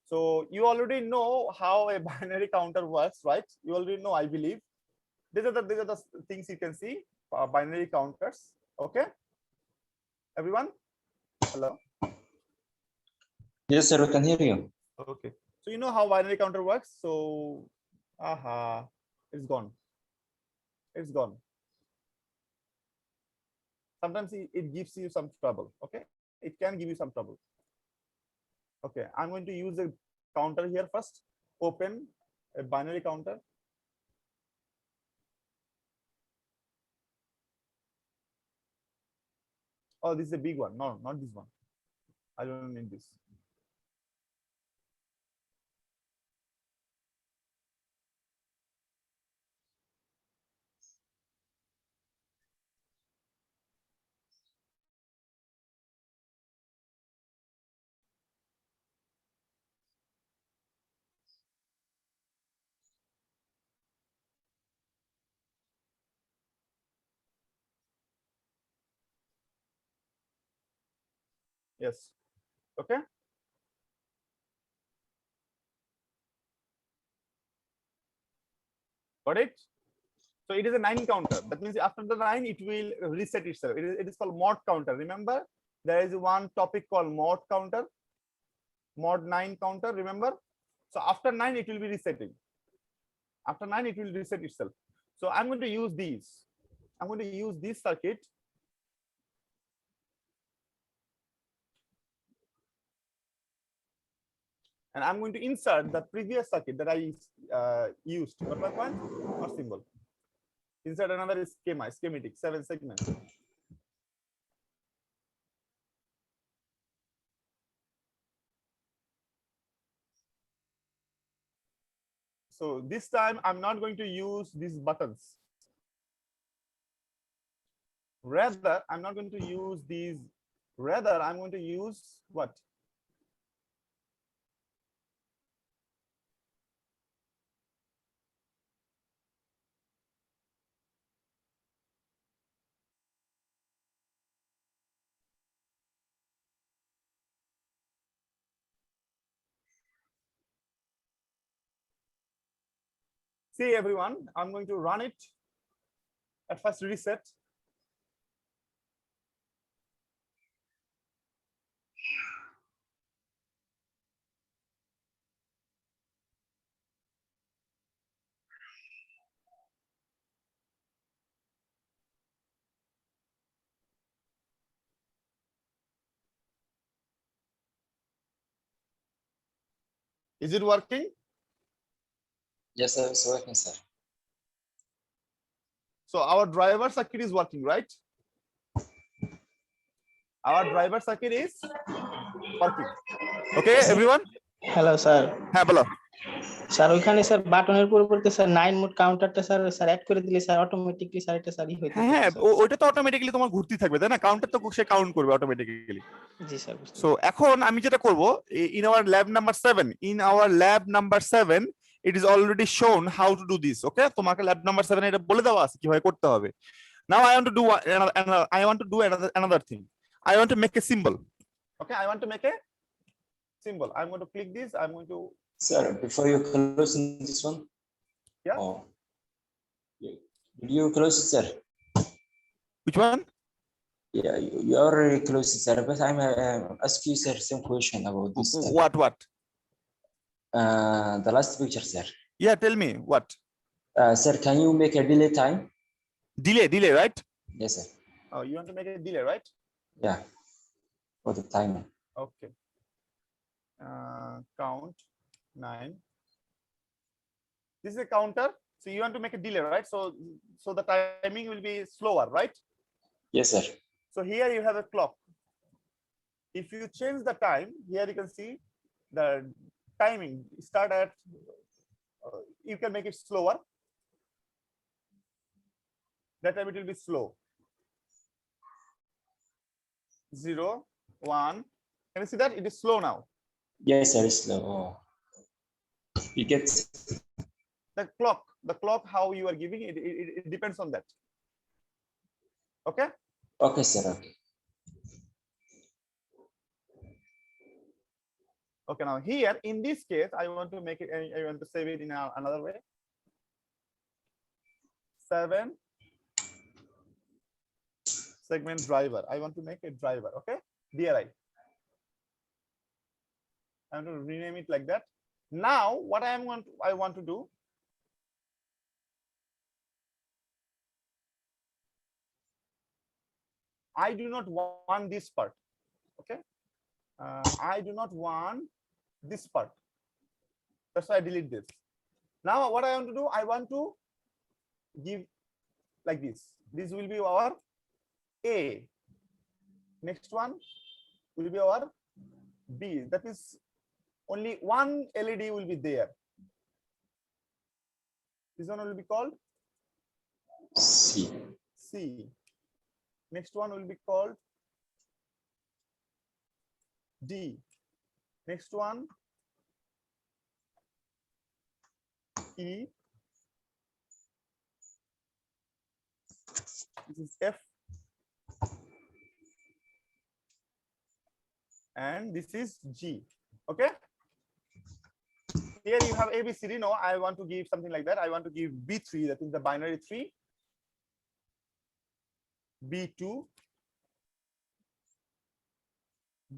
So you already know how a binary counter works, right? You already know, I believe. These are the things you can see for binary counters. Okay, everyone. Hello. Yes, sir. We can hear you. Okay. So you know how binary counter works. So, it's gone. It's gone. Sometimes it gives you some trouble. Okay, it can give you some trouble. Okay, I'm going to use a counter here first. Open a binary counter. Oh, this is a big one. No, not this one. I don't need this. Yes. Okay. Got it? So it is a 9 counter. That means after the 9, it will reset itself. It is called mod counter. Remember, there is one topic called mod counter, mod 9 counter. Remember? So after 9, it will be resetting. After 9, it will reset itself. So I'm going to use these. I'm going to use this circuit. And I'm going to insert the previous circuit that I used. Got my point? Or symbol. Insert another schematic, 7 segments. So this time I'm not going to use these buttons. Rather, I'm not going to use these. Rather, I'm going to use what? See everyone, I'm going to run it. At first reset. Is it working? Yes, sir. It's working, sir. So our driver circuit is working, right? Our driver circuit is working. Okay, everyone? Hello sir হ্যাঁ বলো। Sir ওইখানে sir বাটনের পরিবর্তে sir 9 mode কাউন্টারটা sir add করে দিলে sir automatically sir এটা sir হইতে হ্যাঁ হ্যাঁ, ওইটা তো অটোমেটিক্যালি তোমার ঘুরতেই থাকবে, তাই না? কাউন্টার তো সে কাউন্ট করবে অটোমেটিক্যালি। জি স্যার। সো এখন আমি যেটা করব, in our lab number 7 it is already shown how to do this. Okay, তোমাকে ল্যাব নাম্বার 7 এটা বলে দেওয়া আছে কিভাবে করতে হবে। Now I want to do another thing. I want to make a symbol. Okay, I want to make a symbol. I'm going to click this. I'm going to. Sir, before you close this one. Yeah. Oh. Did you close it, sir? Which one? Yeah, you already closed it, sir. But I'm ask you, sir, some question about this. What? The last picture, sir. Yeah, tell me what. Sir, can you make a delay time? Delay, right? Yes, sir. Oh, you want to make a delay, right? Yeah. For the timer. Okay. Count 9. This is a counter. So you want to make a delay, right? So the timing will be slower, right? Yes, sir. So here you have a clock. If you change the time, here you can see the timing start at. You can make it slower. That time it will be slow. 0, 1. Can you see that it is slow now? Yes, sir. It's slow. Oh. You get the clock how you are giving it, it depends on that. Okay. Okay, sir. Okay. Okay, now here in this case I want to make it, I want to save it in another way. 7 segment driver. I want to make a driver. Okay, DRI. I want to rename it like that. Now what I want to do, I do not want this part. Okay, I do not want this part. That's why I delete this. Now what I want to do, I want to give like this. This will be our A. Next one will be our B. That is only one LED will be there. This one will be called C. C. Next one will be called D. Next one E. This is F. And this is G. Okay. Here you have ABCD. No, I want to give something like that. I want to give B3, that is the binary 3. B2.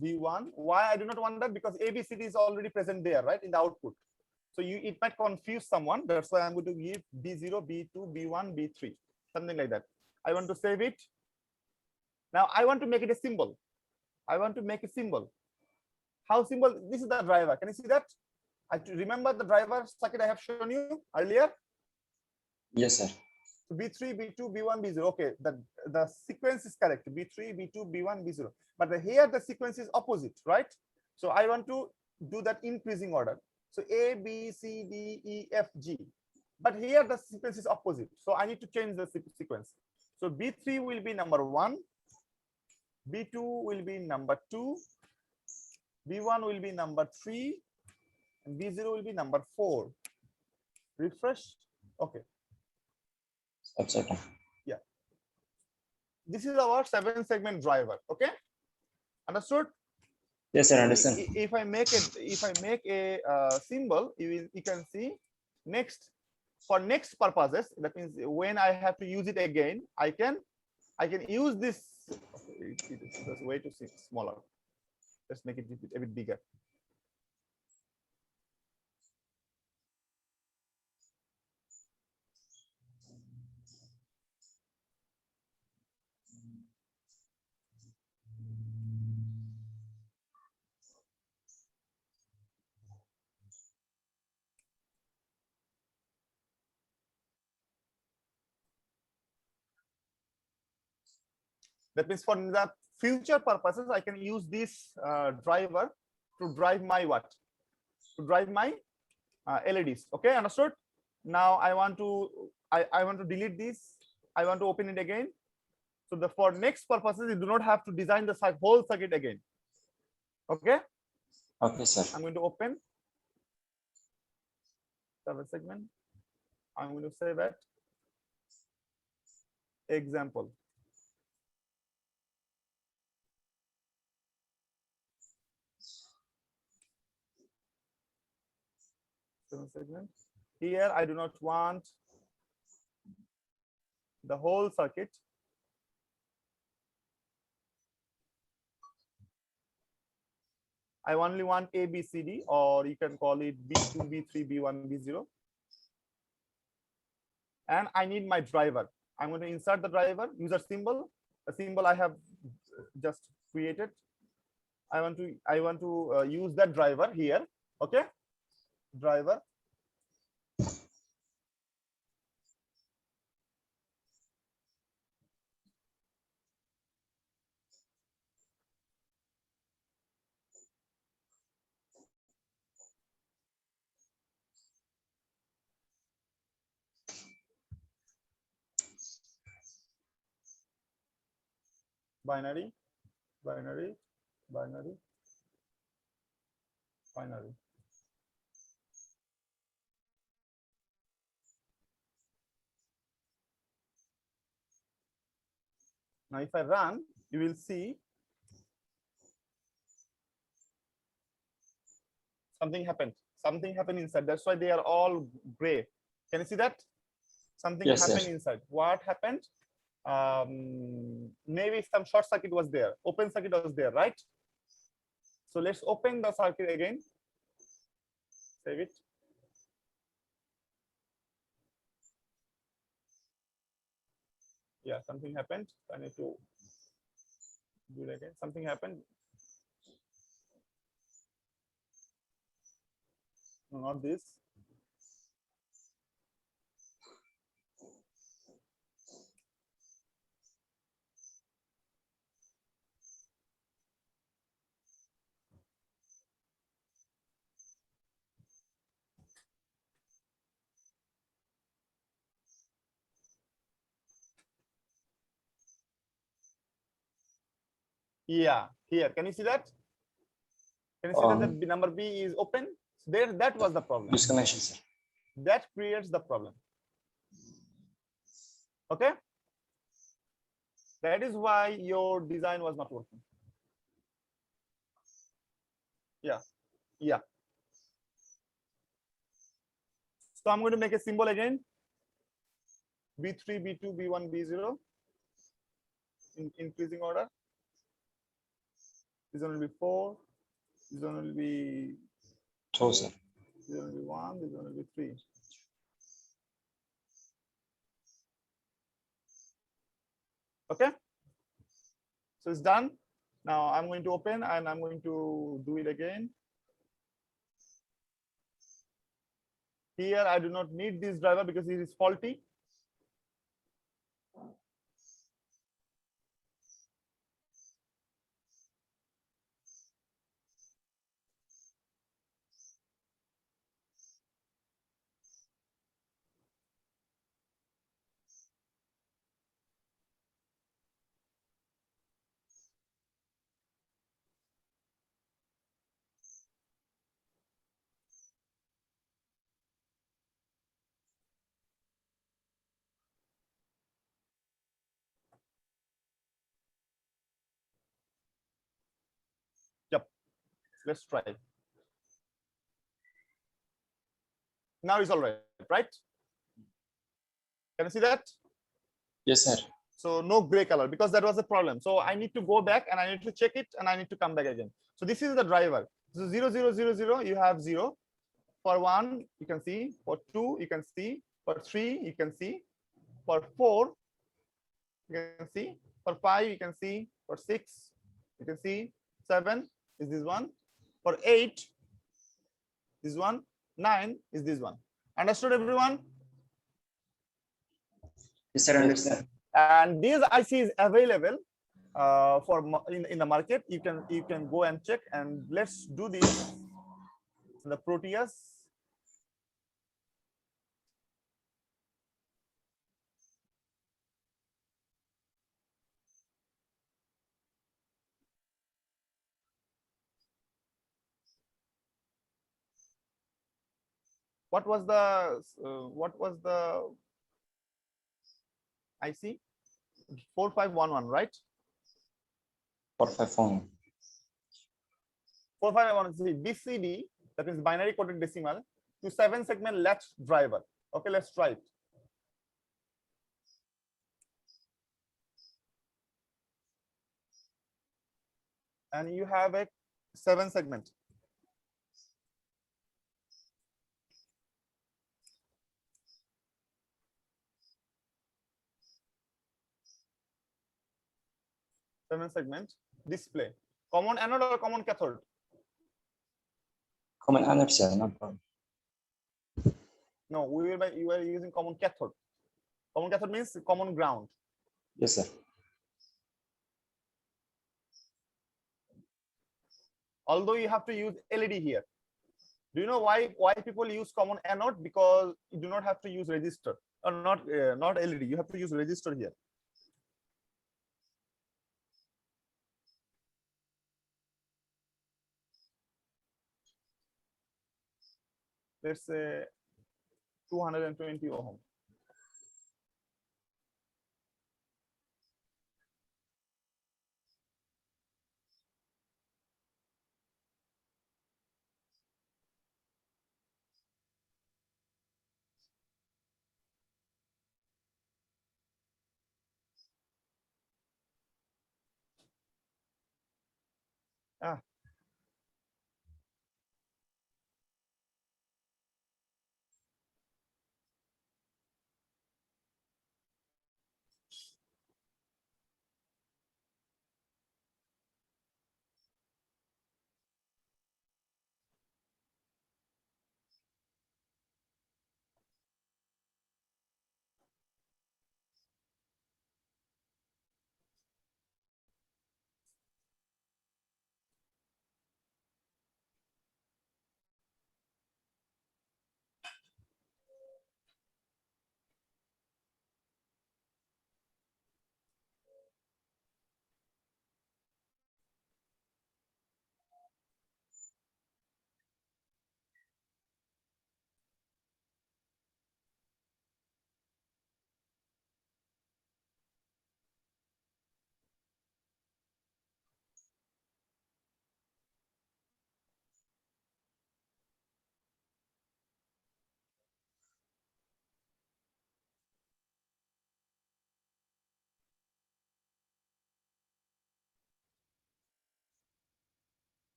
B1. Why I do not want that? Because ABCD is already present there, right, in the output. So it might confuse someone. That's why I'm going to give B0, B2, B1, B3, something like that. I want to save it. Now I want to make it a symbol. I want to make a symbol. How symbol? This is the driver. Can you see that? I remember the driver circuit I have shown you earlier. Yes, sir. So B3, B2, B1, B0. Okay, the sequence is correct. B3, B2, B1, B0. But here the sequence is opposite, right? So I want to do that increasing order. So A, B, C, D, E, F, G. But here the sequence is opposite. So I need to change the sequence. So B3 will be number 1. B2 will be number 2. B1 will be number 3. And B0 will be number 4. Refresh. Okay. Second. Yeah. This is our 7-segment driver. Okay. Understood? Yes, sir. Understand. If I make a symbol, you can see next for next purposes, that means when I have to use it again, I can use this. Okay, it is way too smaller. Let's make it a bit bigger. That means for the future purposes, I can use this driver to drive my what? To drive my LEDs. Okay, understood? Now I want to delete this. I want to open it again. So for next purposes, you do not have to design the whole circuit again. Okay. Okay, sir. I'm going to open server segment. I'm going to say that example. Segment. Here I do not want the whole circuit. I only want A, B, C, D, or you can call it B2, B3, B1, B0. And I need my driver. I'm going to insert the driver, user symbol, the symbol I have just created. I want to use that driver here. Okay, driver. Binary, binary, binary, binary. Now, if I run, you will see something happened. Something happened inside. That's why they are all gray. Can you see that? Something happened inside. What happened? Maybe some short circuit was there. Open circuit was there, right? So let's open the circuit again. Save it. Yeah, something happened. I need to do it again. Something happened. No, not this. Yeah, here. Can you see that? Can you see that the number B is open? There, that was the problem. Disconnection, sir. That creates the problem. Okay. That is why your design was not working. Yeah. Yeah. So I'm going to make a symbol again. B3, B2, B1, B0 in increasing order. This one will be 4. This one will be 2, sir. This one will be 1. This one will be 3. Okay. So it's done. Now I'm going to open and I'm going to do it again. Here I do not need this driver because it is faulty. Yep. Let's try. Now it's all right, right? Can you see that? Yes, sir. So no gray color, because that was a problem. So I need to go back and I need to check it and I need to come back again. So this is the driver. So 0 0 0 0, you have 0. For 1 you can see, for 2 you can see, for 3 you can see, for 4 you can see, for 5 you can see, for 6 you can see, 7 is this one, for 8 this one, 9 is this one. Understood, everyone? Yes, sir. Understand. And these IC is available for in the market. You can go and check, and let's do this in the Proteus. What was the IC? 4511, right? 451. 4511 is BCD, that is binary coded decimal, to 7-segment latch driver. Okay, let's try it. And you have a 7-segment. Segment display. Common anode or common cathode? Common anode, sir. No problem. No, you are using common cathode. Common cathode means common ground. Yes, sir. Although you have to use LED here. Do you know why people use common anode? Because you do not have to use resistor, or not LED. You have to use resistor here. Let's say 220 ohm. Ah,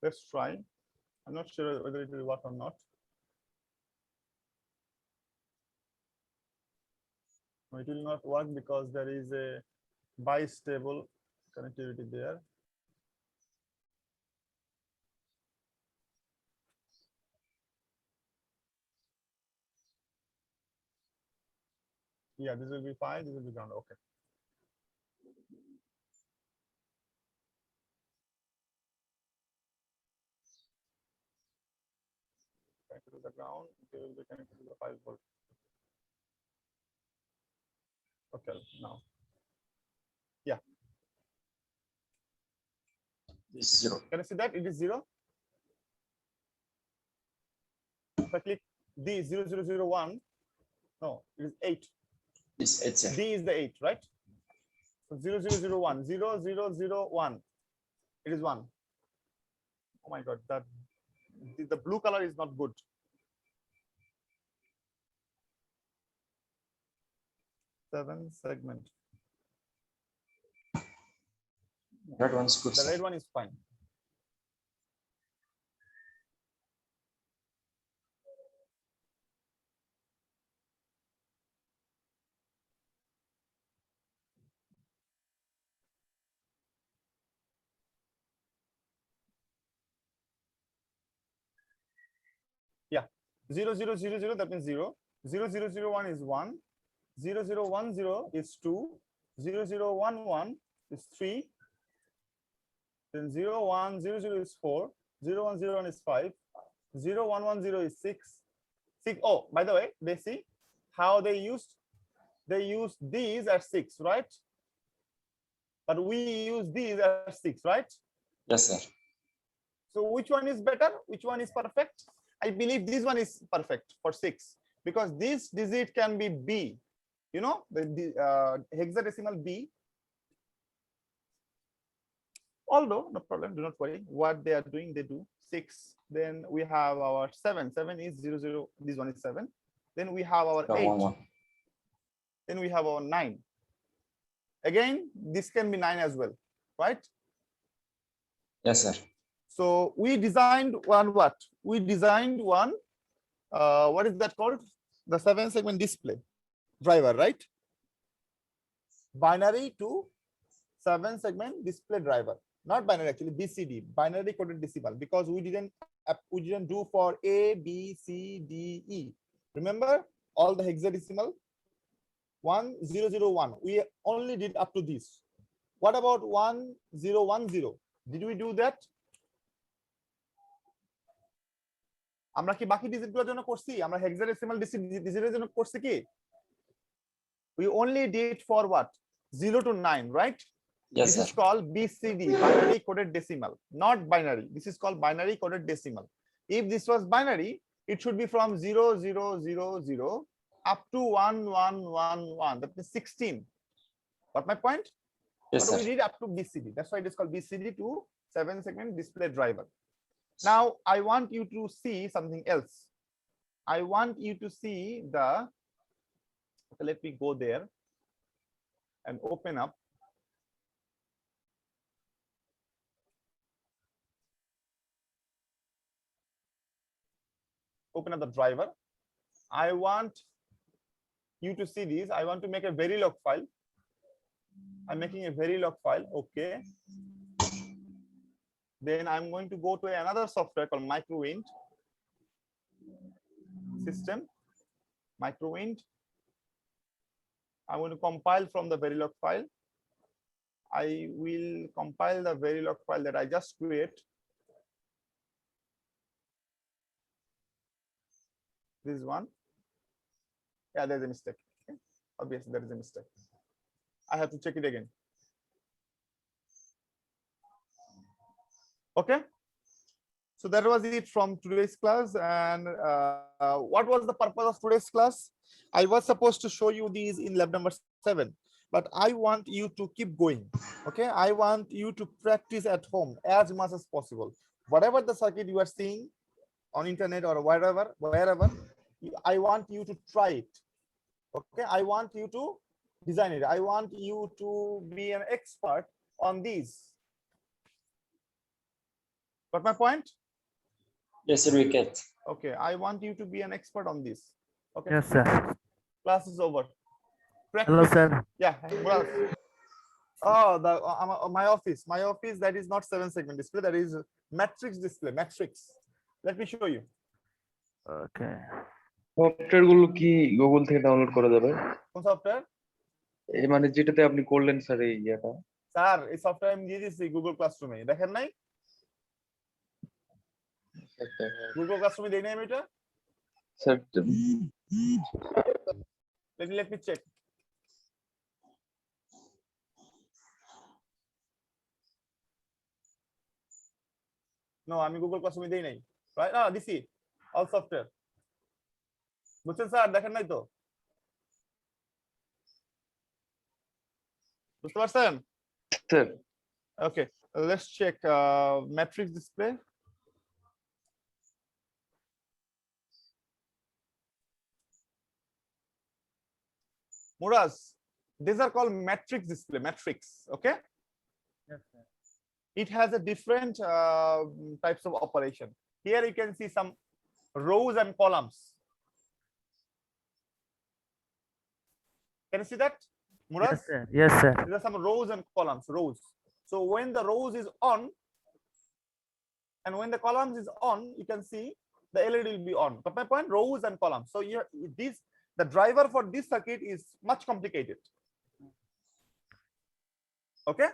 let's try. I'm not sure whether it will work or not. No, it will not work because there is a bistable connectivity there. Yeah, this will be fine. This will be ground. Okay. Connected to the ground. They will be connected to the 5 volt. Okay, now. Yeah. This 0. Can you see that? It is 0. If I click D 0001, no, it is 8. This 8, sir. D is the 8, right? So 0001, 0001. It is 1. Oh my God, that the blue color is not good. Seven segment. Red one's good, The sir. red one is fine. Yeah, 0000, that means 0. 0001 is 1. 0010 is 2. 0011 is 3. Then 0100 is 4. 0101 is 5. 0110 is 6. Oh, by the way, they see how they used these as 6, right? But we use these as 6, right? Yes, sir. So which one is better? Which one is perfect? I believe this one is perfect for 6 because this digit can be B. You know, the hexadecimal B. Although no problem, do not worry. What they are doing, they do 6. Then we have our 7. 7 is 00. This one is 7. Then we have our 8. 1, 1. Then we have our 9. Again, this can be 9 as well, right? Yes, sir. So we designed one what? We designed one, what is that called? The 7-segment display driver, right? Binary to 7-segment display driver. Not binary, actually BCD, binary coded decimal, because we didn't do for A, B, C, D, E. Remember all the hexadecimal? 1001. We only did up to this. What about 1010? Did we do that? আমরা কি বাকি ডিজিটগুলোর জন্য করছি? আমরা hexadecimal ডিজিটের জন্য করছি কি? We only did for what? 0 to 9, right? Yes, this sir. is called BCD, binary coded decimal, not binary. This is called binary coded decimal. If this was binary, it should be from 0000 up to 1111. That means 16. Got my point? Yes, But sir. we did up to BCD. That's why it is called BCD to 7-segment display driver. Now I want you to see something else. I want you to see the, okay, let me go there and open up. Open up the driver. I want you to see this. I want to make a Verilog file. I'm making a Verilog file. Okay. Then I'm going to go to another software called Microwind system. Microwind. I'm going to compile from the Verilog file. I will compile the Verilog file that I just created. This one. Yeah, there's a mistake. Okay. Obviously, there is a mistake. I have to check it again. Okay. So that was it from today's class. And what was the purpose of today's class? I was supposed to show you these in lab number 7, but I want you to keep going. Okay. I want you to practice at home as much as possible. Whatever the circuit you are seeing on internet or wherever, I want you to try it. Okay. I want you to design it. I want you to be an expert on these. Got my point? Yes, sir, we get. Okay, I want you to be an expert on this. Okay. Yes, sir. Class is over. Hello, Practice. sir. Yeah. Muraz. Oh, the my office. My office, that is not 7-segment display. That is matrix display. Matrix. Let me show you. Okay. Software গুলো কি Google থেকে download করা যাবে? কোন software? এই মানে যেটাতে আপনি করলেন স্যার এই ইয়াটা। স্যার এই সফটওয়্যার আমি দিয়ে দিয়েছি গুগল ক্লাসরুমে। দেখেন নাই? গুগল ক্লাসরুমে দেই নাই আমি এটা? Sir let me check. No, আমি গুগল ক্লাসরুমে দেই নাই, রাইট? না দিছি, অল সফটওয়্যার। বুঝছেন স্যার? দেখেন নাই তো? বুঝতে পারছেন? Sir Okay, let's check matrix display. Muraz, these are called matrix display, matrix, okay? Yes, sir. It has a different types of operation. Here you can see some rows and columns. Can you see that, Muraz? Yes, sir. Yes, sir. There are some rows and columns, rows. So when the rows is on and when the columns is on, you can see the LED will be on. But my point, rows and columns. So the driver for this circuit is much complicated. Okay.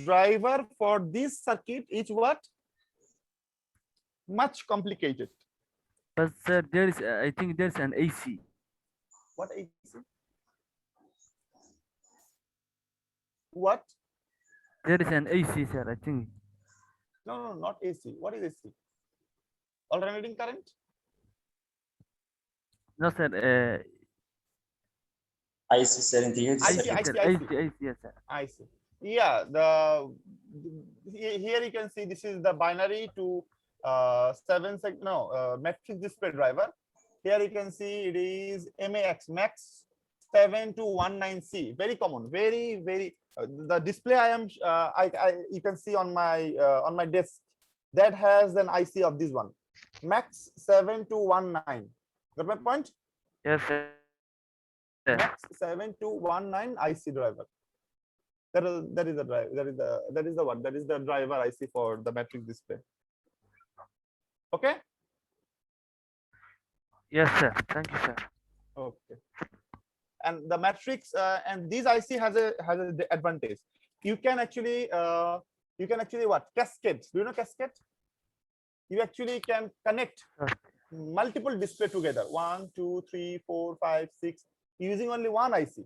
Driver for this circuit is what? Much complicated. But sir, there is I think there's an AC. What AC? What? There is an AC, sir. I think. No, not AC. What is AC? Alternating current? No, sir. IC 78 I see, circuit. I Sir, see, I AC, see. AC, yes, sir. I see. Yeah, here you can see this is the binary to matrix display driver. Here you can see it is max 7219C. Very common, very the display you can see on my desk that has an IC of this one, max 7219. Got my point? Yes, sir. Max 7219 IC driver. That is the drive. That is the one. That is the driver IC for the matrix display. Okay. Yes, sir. Thank you, sir. Okay. And the matrix and this IC has a advantage. You can actually what? Cascade. Do you know cascade? You actually can connect multiple display together. 1, 2, 3, 4, 5, 6 using only one IC.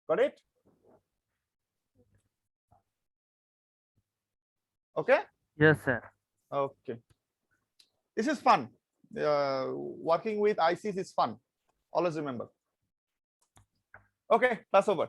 Got it? Okay. Yes, sir. Okay. This is fun. Working with ICs is fun. Always remember. Okay, class over.